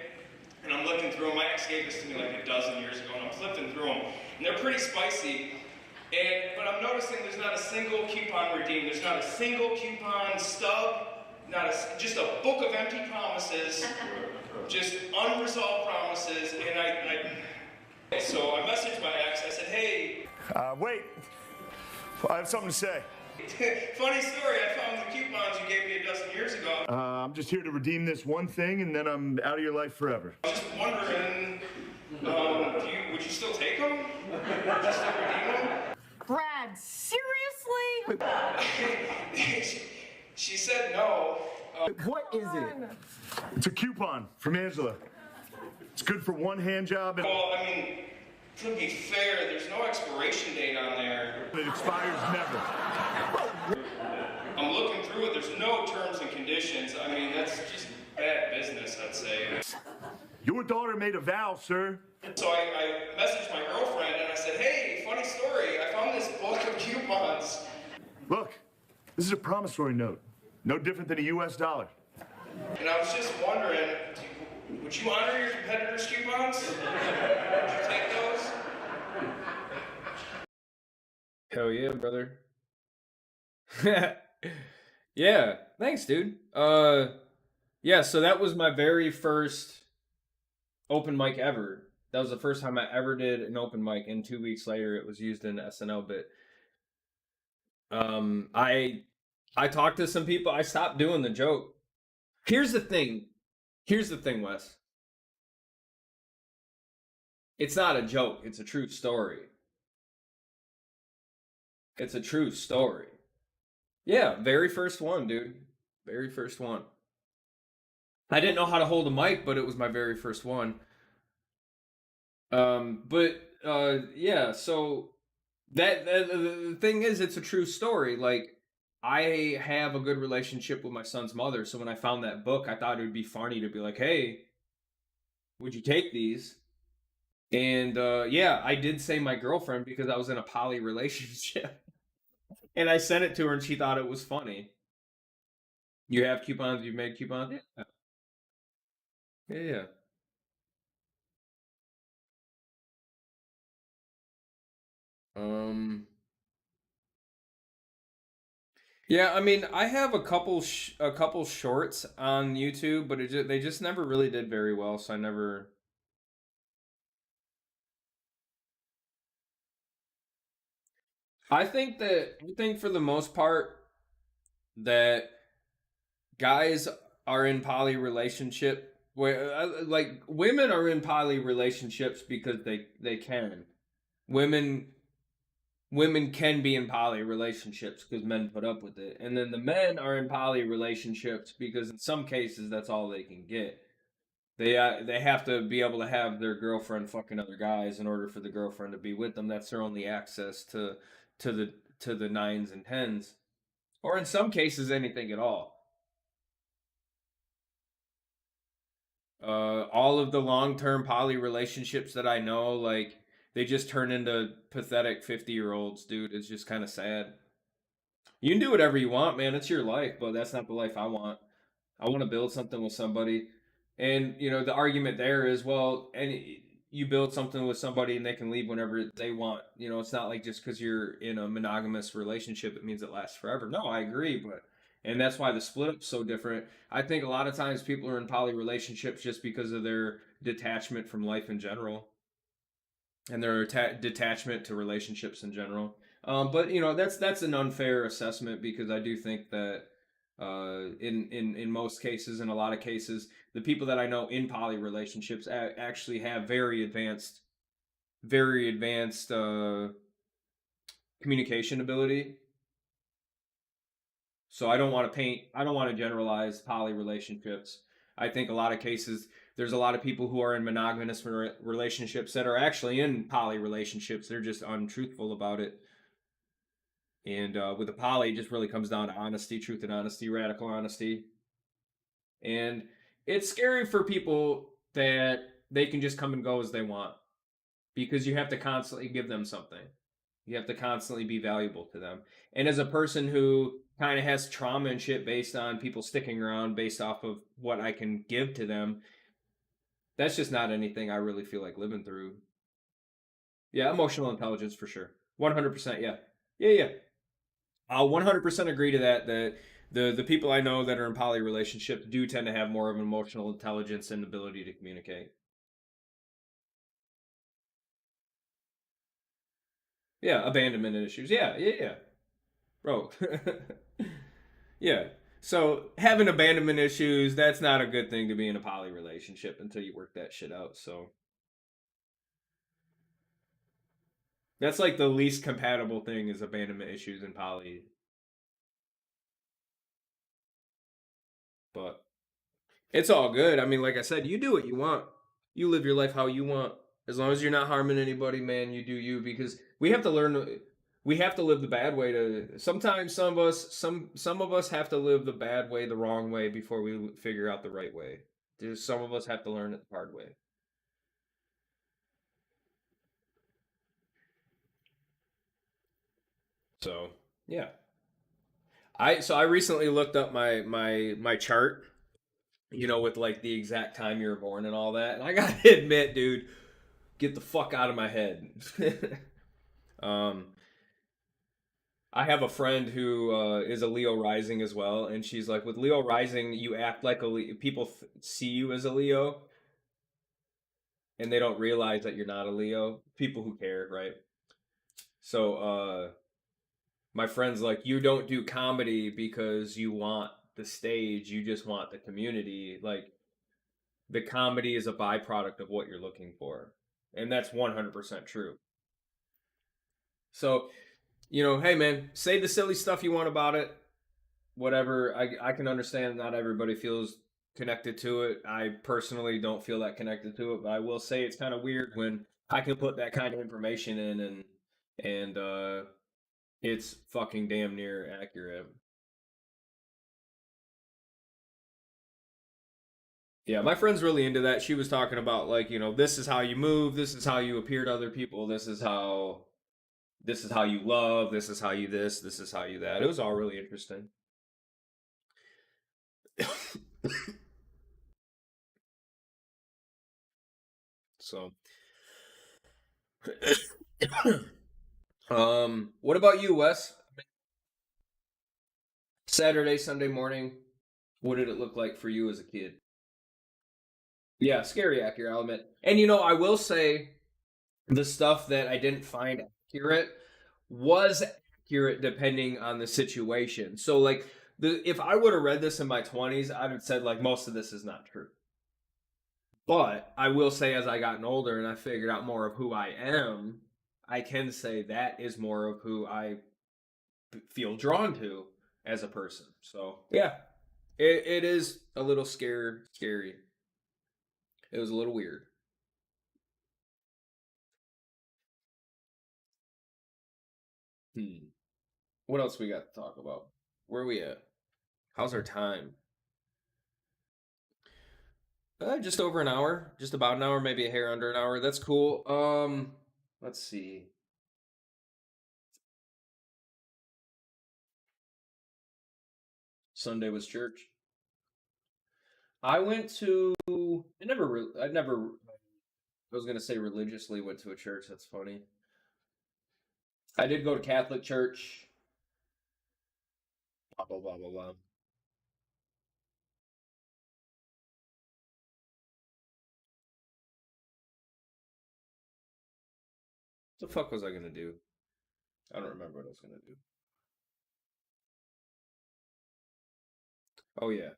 And I'm looking through them. My ex gave this to me like a dozen years ago, and I'm flipping through them. And they're pretty spicy. But I'm noticing there's not a single coupon redeemed. There's not a single coupon stub. Just a book of empty promises. Just unresolved promises. And so I messaged my ex. I said, hey.
Wait. I have something to say.
Funny story, I found the coupons you gave me a dozen years ago.
I'm just here to redeem this one thing, and then I'm out of your life forever.
I was just wondering, would you still take them? Would you still redeem them?
Brad, seriously?
She said no.
What is it? It's a coupon from Angela. It's good for one hand job.
Well, I mean, to be fair, there's no expiration date on there.
It expires never.
I'm looking through it. There's no terms and conditions. I mean, that's just bad business, I'd say.
Your daughter made a vow, sir.
So I messaged my girlfriend and I said, hey, funny story. I found this book of coupons.
Look, this is a promissory note. No different than a U.S. dollar.
And I was just wondering, would you honor your competitors' coupons? Would you take those?
Hell yeah, brother. Yeah, thanks, dude. Yeah, so that was my very first open mic ever. That was the first time I ever did an open mic, and 2 weeks later it was used in an SNL bit. I talked to some people. I stopped doing the joke. Here's the thing, Wes. It's not a joke. It's a true story. It's a true story. Yeah, very first one, dude. Very first one. I didn't know how to hold a mic, but it was my very first one. Yeah, so the thing is, it's a true story. Like, I have a good relationship with my son's mother, so when I found that book, I thought it would be funny to be like, "Hey, would you take these?" And yeah, I did say my girlfriend because I was in a poly relationship. And I sent it to her and she thought it was funny. You have coupons, you've made coupons? Yeah. Yeah. Um Yeah, I mean, I have a couple shorts on YouTube, but they just never really did very well, so I never. I think for the most part that guys are in poly relationship where like women are in poly relationships because they can. Women women can be in poly relationships because men put up with it, and then the men are in poly relationships because in some cases that's all they can get. They have to be able to have their girlfriend fucking other guys in order for the girlfriend to be with them. That's their only access to the nines and tens, or in some cases anything at all. All of the long-term poly relationships that I know, like they just turn into pathetic 50-year-olds, dude. It's just kind of sad. You can do whatever you want, man. It's your life, but that's not the life I want. I want to build something with somebody. And, you know, the argument there is, well, you build something with somebody and they can leave whenever they want. You know, it's not like just because you're in a monogamous relationship, it means it lasts forever. No, I agree, but, and that's why the split up's so different. I think a lot of times people are in poly relationships just because of their detachment from life in general and their detachment to relationships in general. But you know that's an unfair assessment because I do think that in most cases, in a lot of cases, the people that I know in poly relationships actually have very advanced communication ability. So I don't want to generalize poly relationships. I think a lot of cases, there's a lot of people who are in monogamous relationships that are actually in poly relationships. They're just untruthful about it. And with the poly, it just really comes down to honesty, truth and honesty, radical honesty. And it's scary for people that they can just come and go as they want because you have to constantly give them something. You have to constantly be valuable to them. And as a person who kind of has trauma and shit based on people sticking around based off of what I can give to them, that's just not anything I really feel like living through. Yeah, emotional intelligence for sure. 100%. Yeah. Yeah, yeah. I'll 100% agree to that. That the people I know that are in poly relationships do tend to have more of an emotional intelligence and ability to communicate. Yeah, abandonment issues. Yeah, yeah, yeah. Bro. Yeah. So having abandonment issues, that's not a good thing to be in a poly relationship until you work that shit out. So that's like the least compatible thing is abandonment issues in poly. But it's all good. I mean, like I said, you do what you want. You live your life how you want. As long as you're not harming anybody, man, you do you because we have to learn we have to live the bad way to sometimes some of us have to live the bad way the wrong way before we figure out the right way. There's some of us have to learn it the hard way. So, yeah. I recently looked up my chart, you know, with like the exact time you were born and all that. And I gotta admit, dude, get the fuck out of my head. um, I have a friend who is a Leo rising as well, and she's like, with Leo rising, you act like a people see you as a Leo, and they don't realize that you're not a Leo. People who care, right? So, my friend's like, you don't do comedy because you want the stage, you just want the community. Like, the comedy is a byproduct of what you're looking for, and that's 100% true. So, you know, hey man, say the silly stuff you want about it. Whatever. I can understand not everybody feels connected to it. I personally don't feel that connected to it, but I will say it's kind of weird when I can put that kind of information in and it's fucking damn near accurate. Yeah, my friend's really into that. She was talking about like, this is how you move, this is how you appear to other people, this is how you love, this is how you this is how you that. It was all really interesting. So what about you, Wes? Saturday, Sunday morning, what did it look like for you as a kid? Yeah, scary accurate, I'll admit. And I will say the stuff that I didn't find accurate was accurate depending on the situation. So like if I would have read this in my 20s, I'd have said like most of this is not true. But I will say as I gotten older and I figured out more of who I am, I can say that is more of who I feel drawn to as a person. So yeah, it is a little scary. It was a little weird. What else we got to talk about? Where are we at? How's our time? Just over an hour, just about an hour, maybe a hair under an hour. That's cool. Let's see. Sunday was church. I went to. I was gonna say religiously went to a church. That's funny. I did go to Catholic church. Blah blah blah blah blah. What the fuck was I gonna do? I don't remember what I was gonna do. Oh yeah.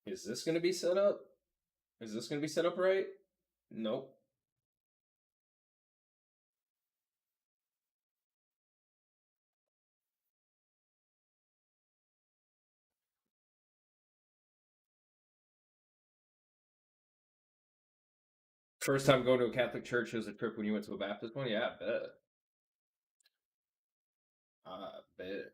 Is this gonna be set up? Is this gonna be set up right? Nope. First time going to a Catholic church was a trip when you went to a Baptist one? Yeah, I bet. I bet.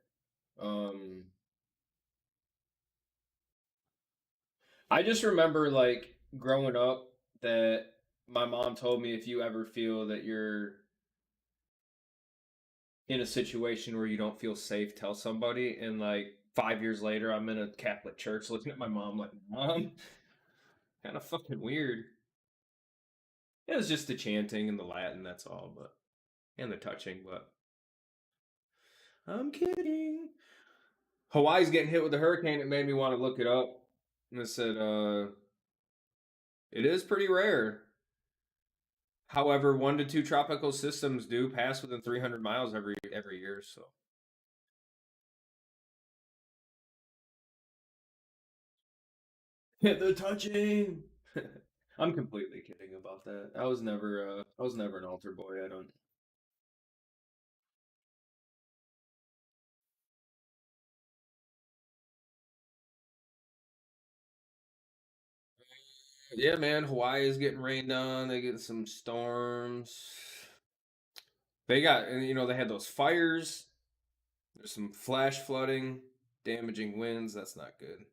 I just remember like growing up that my mom told me if you ever feel that you're in a situation where you don't feel safe, tell somebody. And like 5 years later, I'm in a Catholic church looking at my mom like, Mom, kind of fucking weird. It was just the chanting and the Latin, that's all, but and the touching, but I'm kidding. Hawaii's getting hit with a hurricane. It made me want to look it up. And it said, it is pretty rare. However, 1 to 2 tropical systems do pass within 300 miles every year, so. Hit the touching. I'm completely kidding about that. I was never an altar boy. I don't. Yeah, man, Hawaii is getting rained on. They get some storms. They got, and they had those fires. There's some flash flooding, damaging winds. That's not good.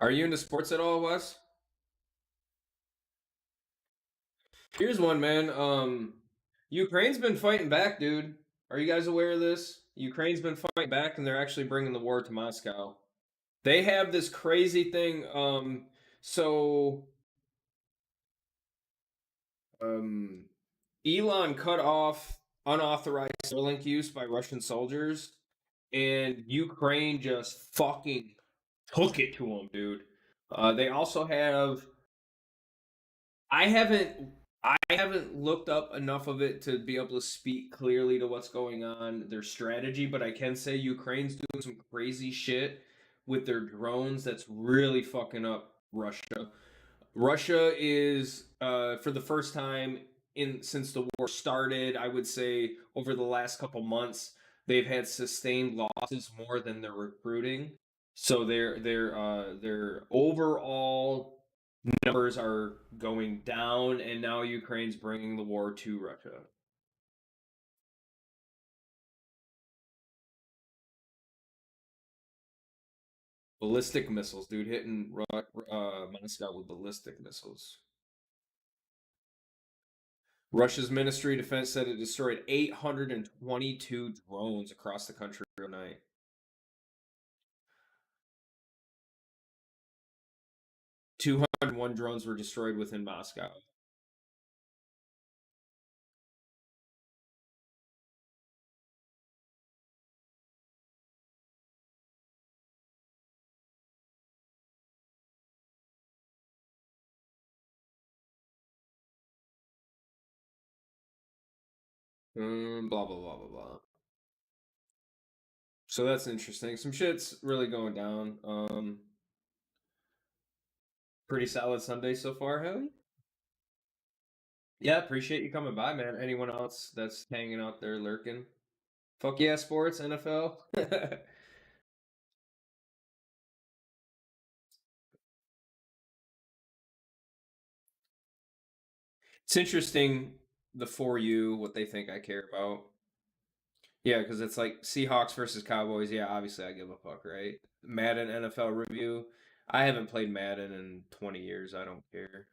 Are you into sports at all, Wes? Here's one, man. Ukraine's been fighting back, dude. Are you guys aware of this? Ukraine's been fighting back, and they're actually bringing the war to Moscow. They have this crazy thing. So Elon cut off unauthorized Starlink use by Russian soldiers, and Ukraine just fucking took it to them, dude. They also have. I haven't looked up enough of it to be able to speak clearly to what's going on, their strategy, but I can say Ukraine's doing some crazy shit with their drones that's really fucking up Russia. Russia is, for the first time since the war started, I would say over the last couple months, they've had sustained losses more than they're recruiting. So their overall numbers are going down, and now Ukraine's bringing the war to Russia. Ballistic missiles, dude, hitting Moscow with ballistic missiles. Russia's Ministry of Defense said it destroyed 822 drones across the country overnight. "201 drones were destroyed within Moscow." Blah, blah, blah, blah, blah. So that's interesting. Some shit's really going down. Pretty solid Sunday so far, hell yeah. Appreciate you coming by, man. Anyone else that's hanging out there lurking? Fuck yeah, sports, NFL. It's interesting, the For You, what they think I care about. Yeah, because it's like Seahawks versus Cowboys. Yeah, obviously I give a fuck, right? Madden NFL review. I haven't played Madden in 20 years. I don't care.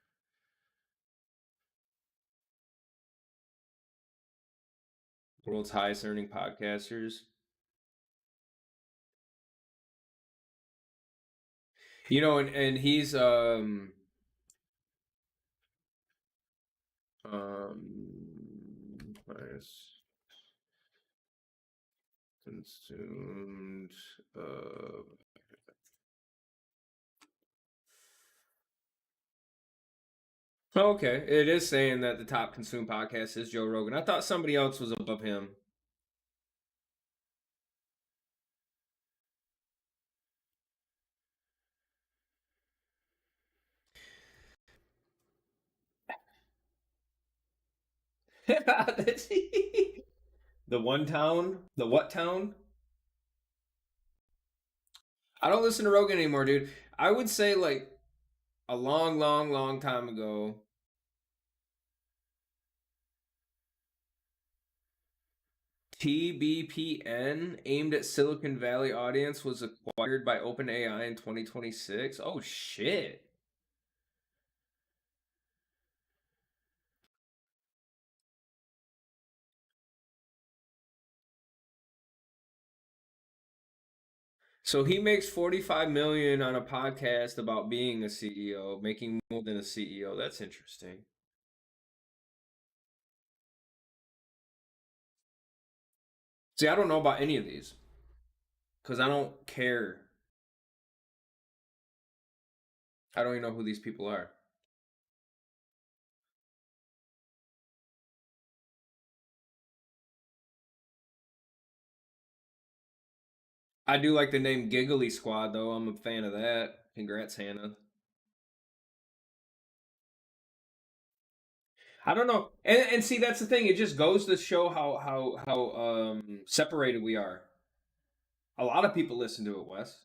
World's highest earning podcasters. You know, and he's highest consumed okay, it is saying that the top consumed podcast is Joe Rogan. I thought somebody else was above him. The one town? The what town? I don't listen to Rogan anymore, dude. I would say like a long, long, long time ago. TBPN, aimed at Silicon Valley audience, was acquired by OpenAI in 2026. Oh shit. So he makes 45 million on a podcast about being a CEO, making more than a CEO. That's interesting. See, I don't know about any of these because I don't care. I don't even know who these people are. I do like the name Giggly Squad, though. I'm a fan of that. Congrats, Hannah. I don't know, and see that's the thing. It just goes to show how separated we are. A lot of people listen to it, Wes.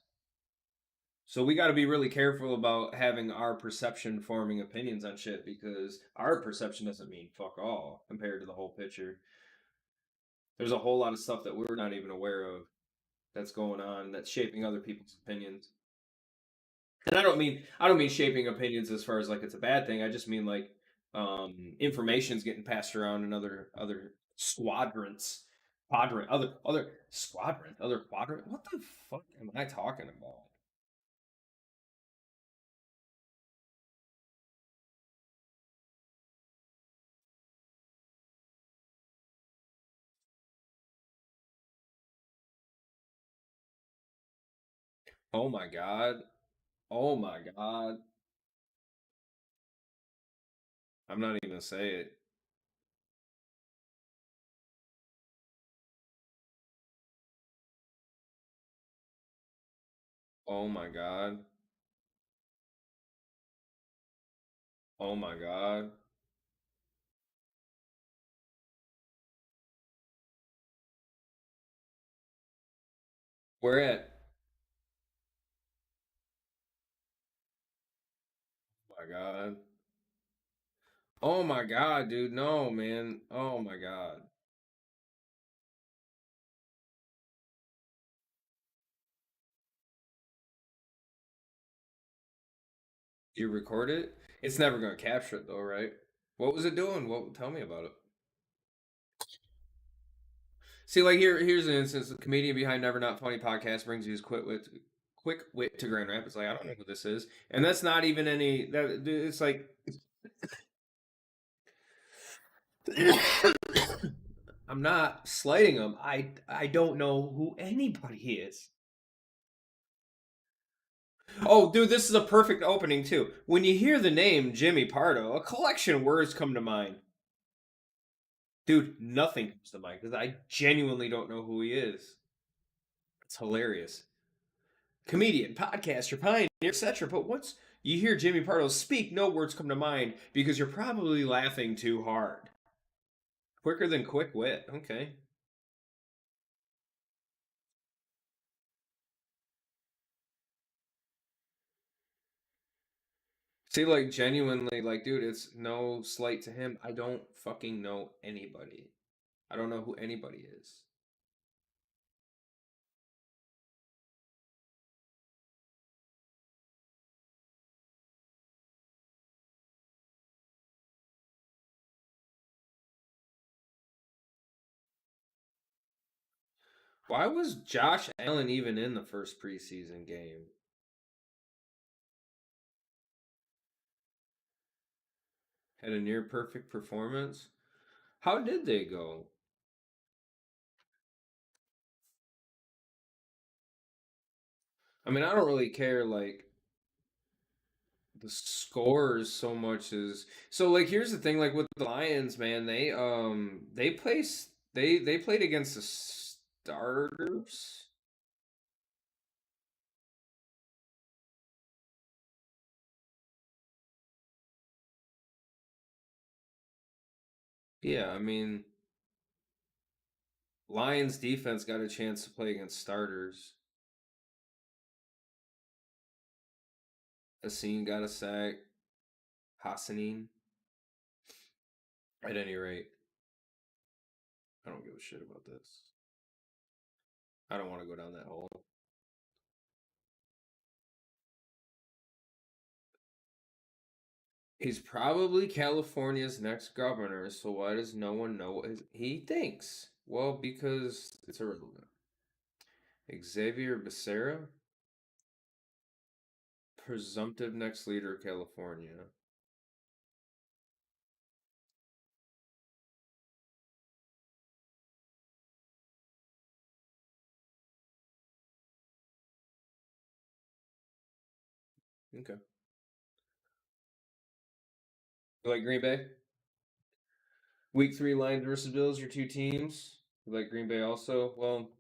So we got to be really careful about having our perception forming opinions on shit because our perception doesn't mean fuck all compared to the whole picture. There's a whole lot of stuff that we're not even aware of that's going on that's shaping other people's opinions. And I don't mean shaping opinions as far as like it's a bad thing. I just mean like information's getting passed around in other squadrons. Other squadron. What the fuck am I talking about? Oh my god. Oh my god. I'm not even gonna say it. Oh my god. Oh my god. Where at? my god. Oh my god, dude. No, man. Oh my god. You record it? It's never gonna capture it though, right? What was it doing? What? Tell me about it. See, like here's an instance. The comedian behind Never Not Funny podcast brings you his quick wit to Grand Rapids. Like, I don't know who this is, and that's not even any. That it's like. I'm not slighting him. I don't know who anybody is. Oh, dude, this is a perfect opening too. When you hear the name Jimmy Pardo, a collection of words come to mind. Dude, nothing comes to mind because I genuinely don't know who he is. It's hilarious. Comedian, podcaster, pioneer, etc. But once you hear Jimmy Pardo speak, no words come to mind because you're probably laughing too hard. Quicker than quick wit. Okay. See, like, genuinely, like, dude, it's no slight to him. I don't fucking know anybody. I don't know who anybody is. Why was Josh Allen even in the first preseason game? Had a near perfect performance. How did they go? I mean, I don't really care like the scores so much as so like here's the thing, like with the Lions, man, they placed they played against the starters. Yeah, I mean Lions defense got a chance to play against starters. Hassan got a sack. Hassanin. At any rate, I don't give a shit about this. I don't want to go down that hole. He's probably California's next governor, so why does no one know what he thinks? Well, because it's irrelevant. Xavier Becerra? Presumptive next leader of California. Okay. You like Green Bay? Week 3 Lions versus Bills, your two teams. You like Green Bay also? Well,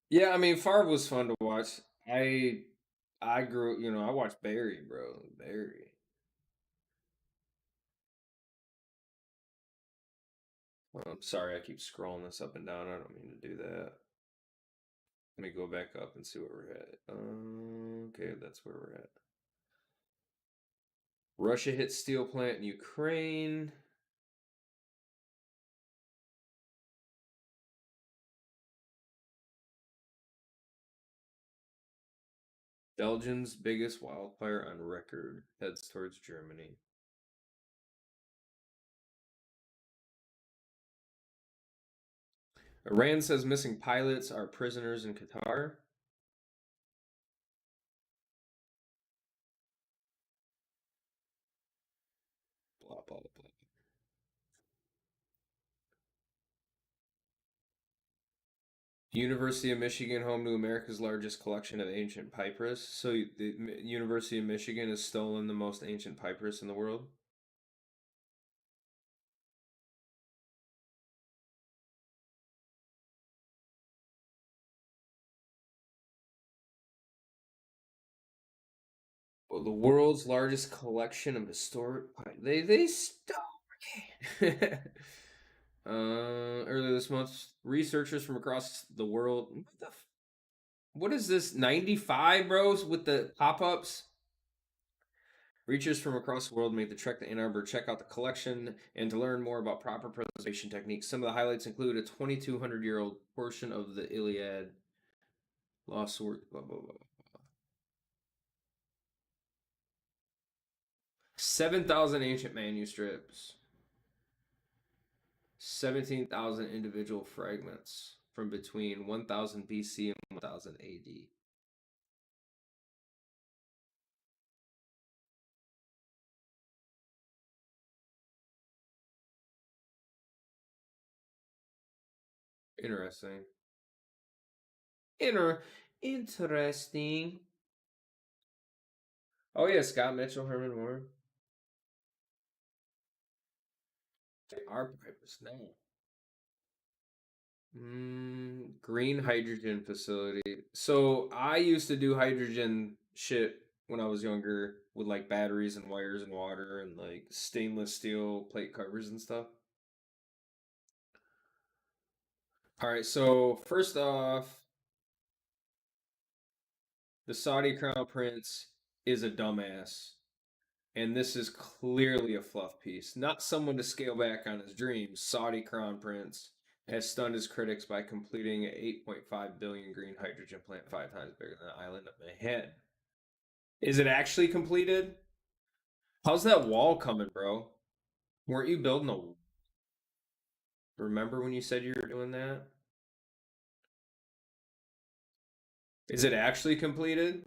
yeah, I mean Favre was fun to watch. I grew, I watched Barry, bro. Barry. I'm sorry, I keep scrolling this up and down. I don't mean to do that. Let me go back up and see where we're at. Okay, that's where we're at. Russia hits steel plant in Ukraine. Belgium's biggest wildfire on record heads towards Germany. Iran says missing pilots are prisoners in Qatar. Blah, blah, blah. University of Michigan, home to America's largest collection of ancient papyrus. So the University of Michigan has stolen the most ancient papyrus in the world. Well, the world's largest collection of historic they stole. Earlier this month, researchers from across the world. What is this? 95, bros, with the pop-ups? Researchers from across the world made the trek to Ann Arbor, check out the collection, and to learn more about proper preservation techniques. Some of the highlights include a 2,200-year-old portion of the Iliad, lost work, blah, blah, blah. 7,000 ancient manuscripts. 17,000 individual fragments from between 1000 BC and 1000 AD. Interesting. Interesting. Oh yeah, Scott Mitchell, Herman Warren. Our pipers now. Green hydrogen facility. So I used to do hydrogen shit when I was younger with like batteries and wires and water and like stainless steel plate covers and stuff. All right, so first off, the Saudi crown prince is a dumbass. And this is clearly a fluff piece, not someone to scale back on his dreams. Saudi crown prince has stunned his critics by completing an 8.5 billion green hydrogen plant 5 times bigger than the island of Manhattan. Is it actually completed? How's that wall coming, bro? Weren't you building a... Remember when you said you were doing that? Is it actually completed?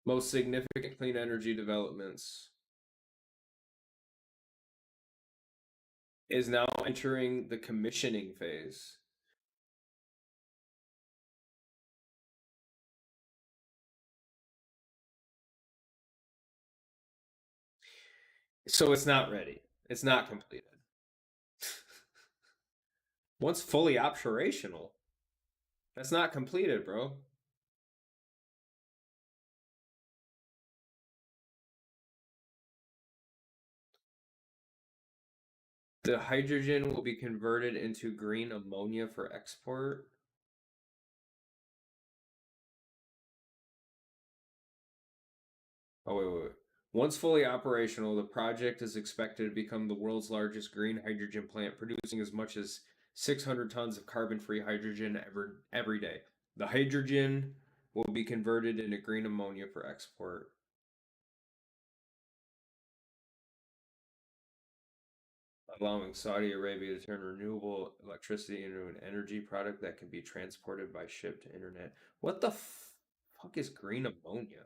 Most significant clean energy developments is now entering the commissioning phase. So it's not ready. It's not completed. Once fully operational, that's not completed, bro. The hydrogen will be converted into green ammonia for export. Oh, wait. Once fully operational, the project is expected to become the world's largest green hydrogen plant, producing as much as 600 tons of carbon-free hydrogen every day. The hydrogen will be converted into green ammonia for export. Allowing Saudi Arabia to turn renewable electricity into an energy product that can be transported by ship to internet. What the fuck is green ammonia?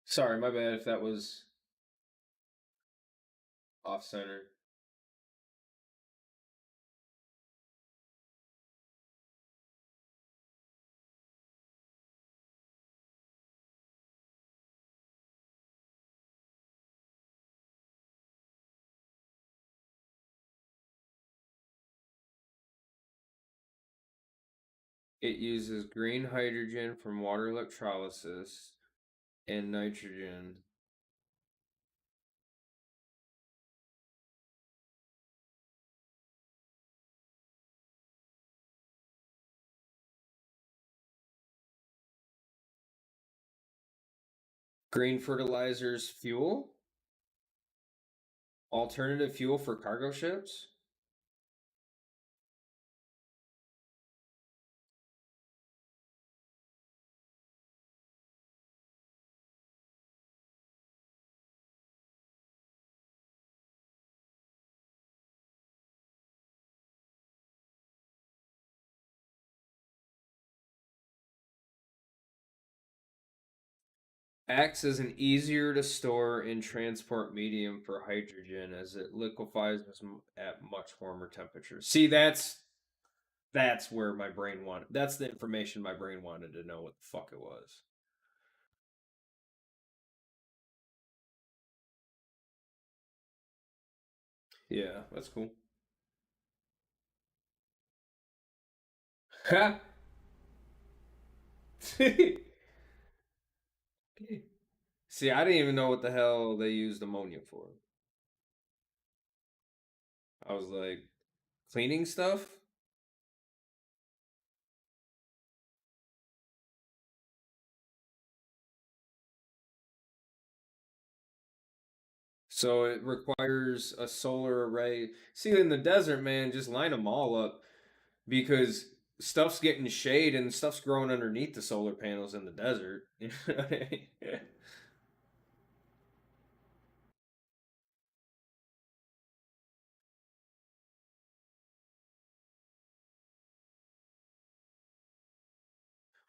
Sorry, my bad if that was off center. It uses green hydrogen from water electrolysis and nitrogen. Green fertilizers fuel? Alternative fuel for cargo ships? Acts as an easier to store and transport medium for hydrogen as it liquefies at much warmer temperatures. See, that's where my brain wanted. That's the information my brain wanted to know what the fuck it was. Yeah, that's cool. Ha! See, I didn't even know what the hell they used ammonia for. I was like, cleaning stuff? So it requires a solar array. See, in the desert, man, just line them all up because stuff's getting shade and stuff's growing underneath the solar panels in the desert. You know what I mean?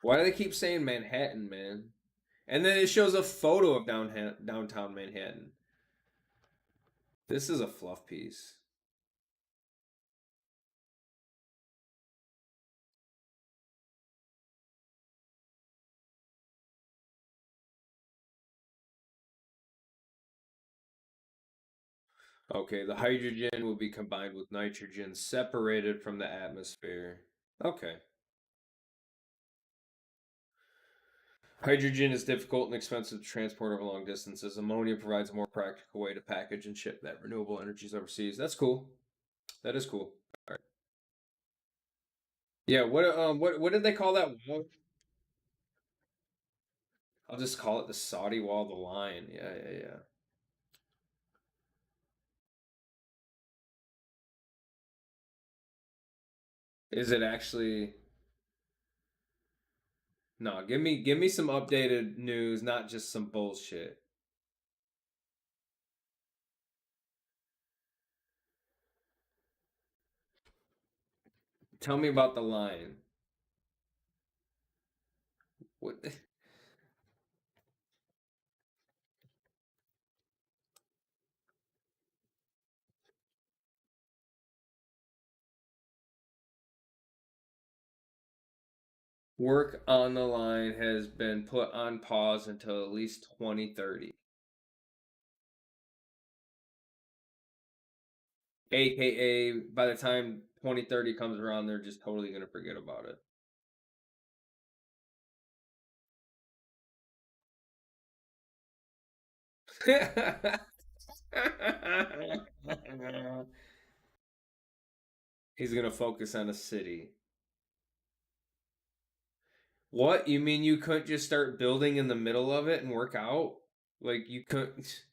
Why do they keep saying Manhattan, man? And then it shows a photo of downtown Manhattan. This is a fluff piece. Okay, the hydrogen will be combined with nitrogen, separated from the atmosphere. Okay. Hydrogen is difficult and expensive to transport over long distances. Ammonia provides a more practical way to package and ship that renewable energies overseas. That's cool. That is cool. All right. Yeah. What did they call that wall? I'll just call it the Saudi Wall of the Line. Yeah, yeah, yeah. Is it actually? No, give me some updated news, not just some bullshit. Tell me about the line. What? Work on the line has been put on pause until at least 2030. AKA, by the time 2030 comes around, they're just totally going to forget about it. He's going to focus on a city. What? You mean you couldn't just start building in the middle of it and work out? Like you couldn't.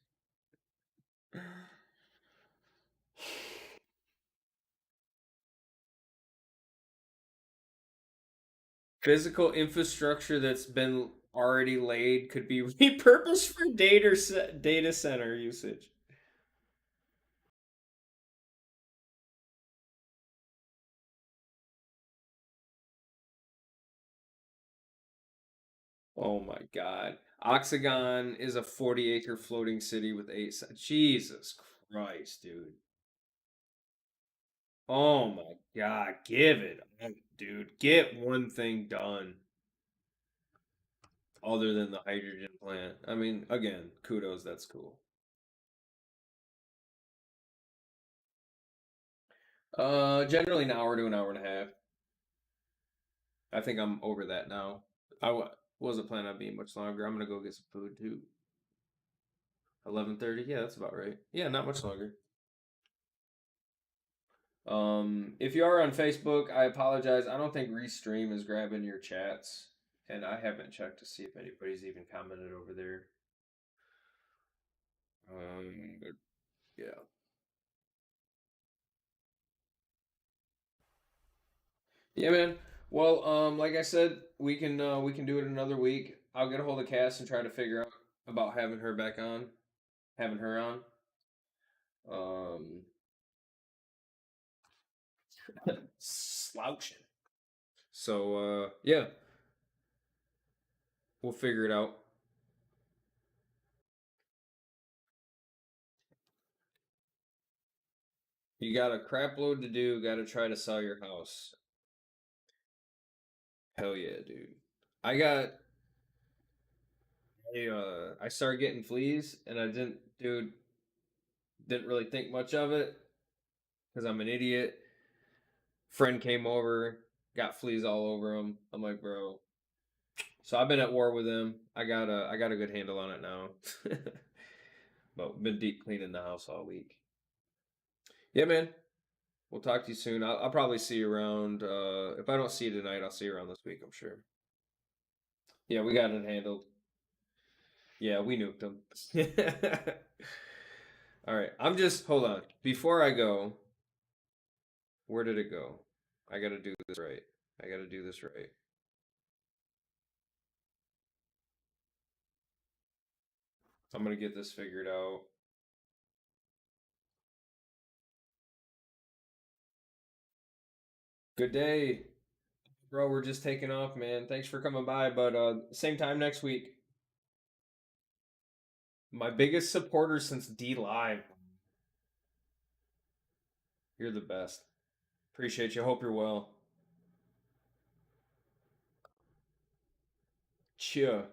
Physical infrastructure that's been already laid could be repurposed for data center usage. Oh my God. Oxagon is a 40-acre floating city with Jesus Christ, dude. Oh my God. Give it up, dude. Get one thing done other than the hydrogen plant. I mean, again, kudos. That's cool. Generally an hour to an hour and a half. I think I'm over that now. Wasn't planning on being much longer. I'm gonna go get some food too. 11:30. Yeah, that's about right. Yeah, not much longer. If you are on Facebook, I apologize. I don't think Restream is grabbing your chats, and I haven't checked to see if anybody's even commented over there. But yeah. Yeah, man. Well, like I said, we can do it another week. I'll get a hold of Cass and try to figure out about having her back on, having her on. Slouching. So yeah, we'll figure it out. You got a crap load to do. Got to try to sell your house. Hell yeah, dude. I got I started getting fleas and I didn't really think much of it because I'm an idiot. Friend came over, got fleas all over him. I'm like, bro, So I've been at war with him. I got a good handle on it now. But been deep cleaning the house all week. Yeah, man. We'll talk to you soon. I'll probably see you around. If I don't see you tonight, I'll see you around this week, I'm sure. Yeah, we got it handled. Yeah, we nuked them. All right. Hold on. Before I go, where did it go? I got to do this right. I'm going to get this figured out. Good day. Bro, we're just taking off, man. Thanks for coming by, but same time next week. My biggest supporter since D Live. You're the best. Appreciate you. Hope you're well. Cheer.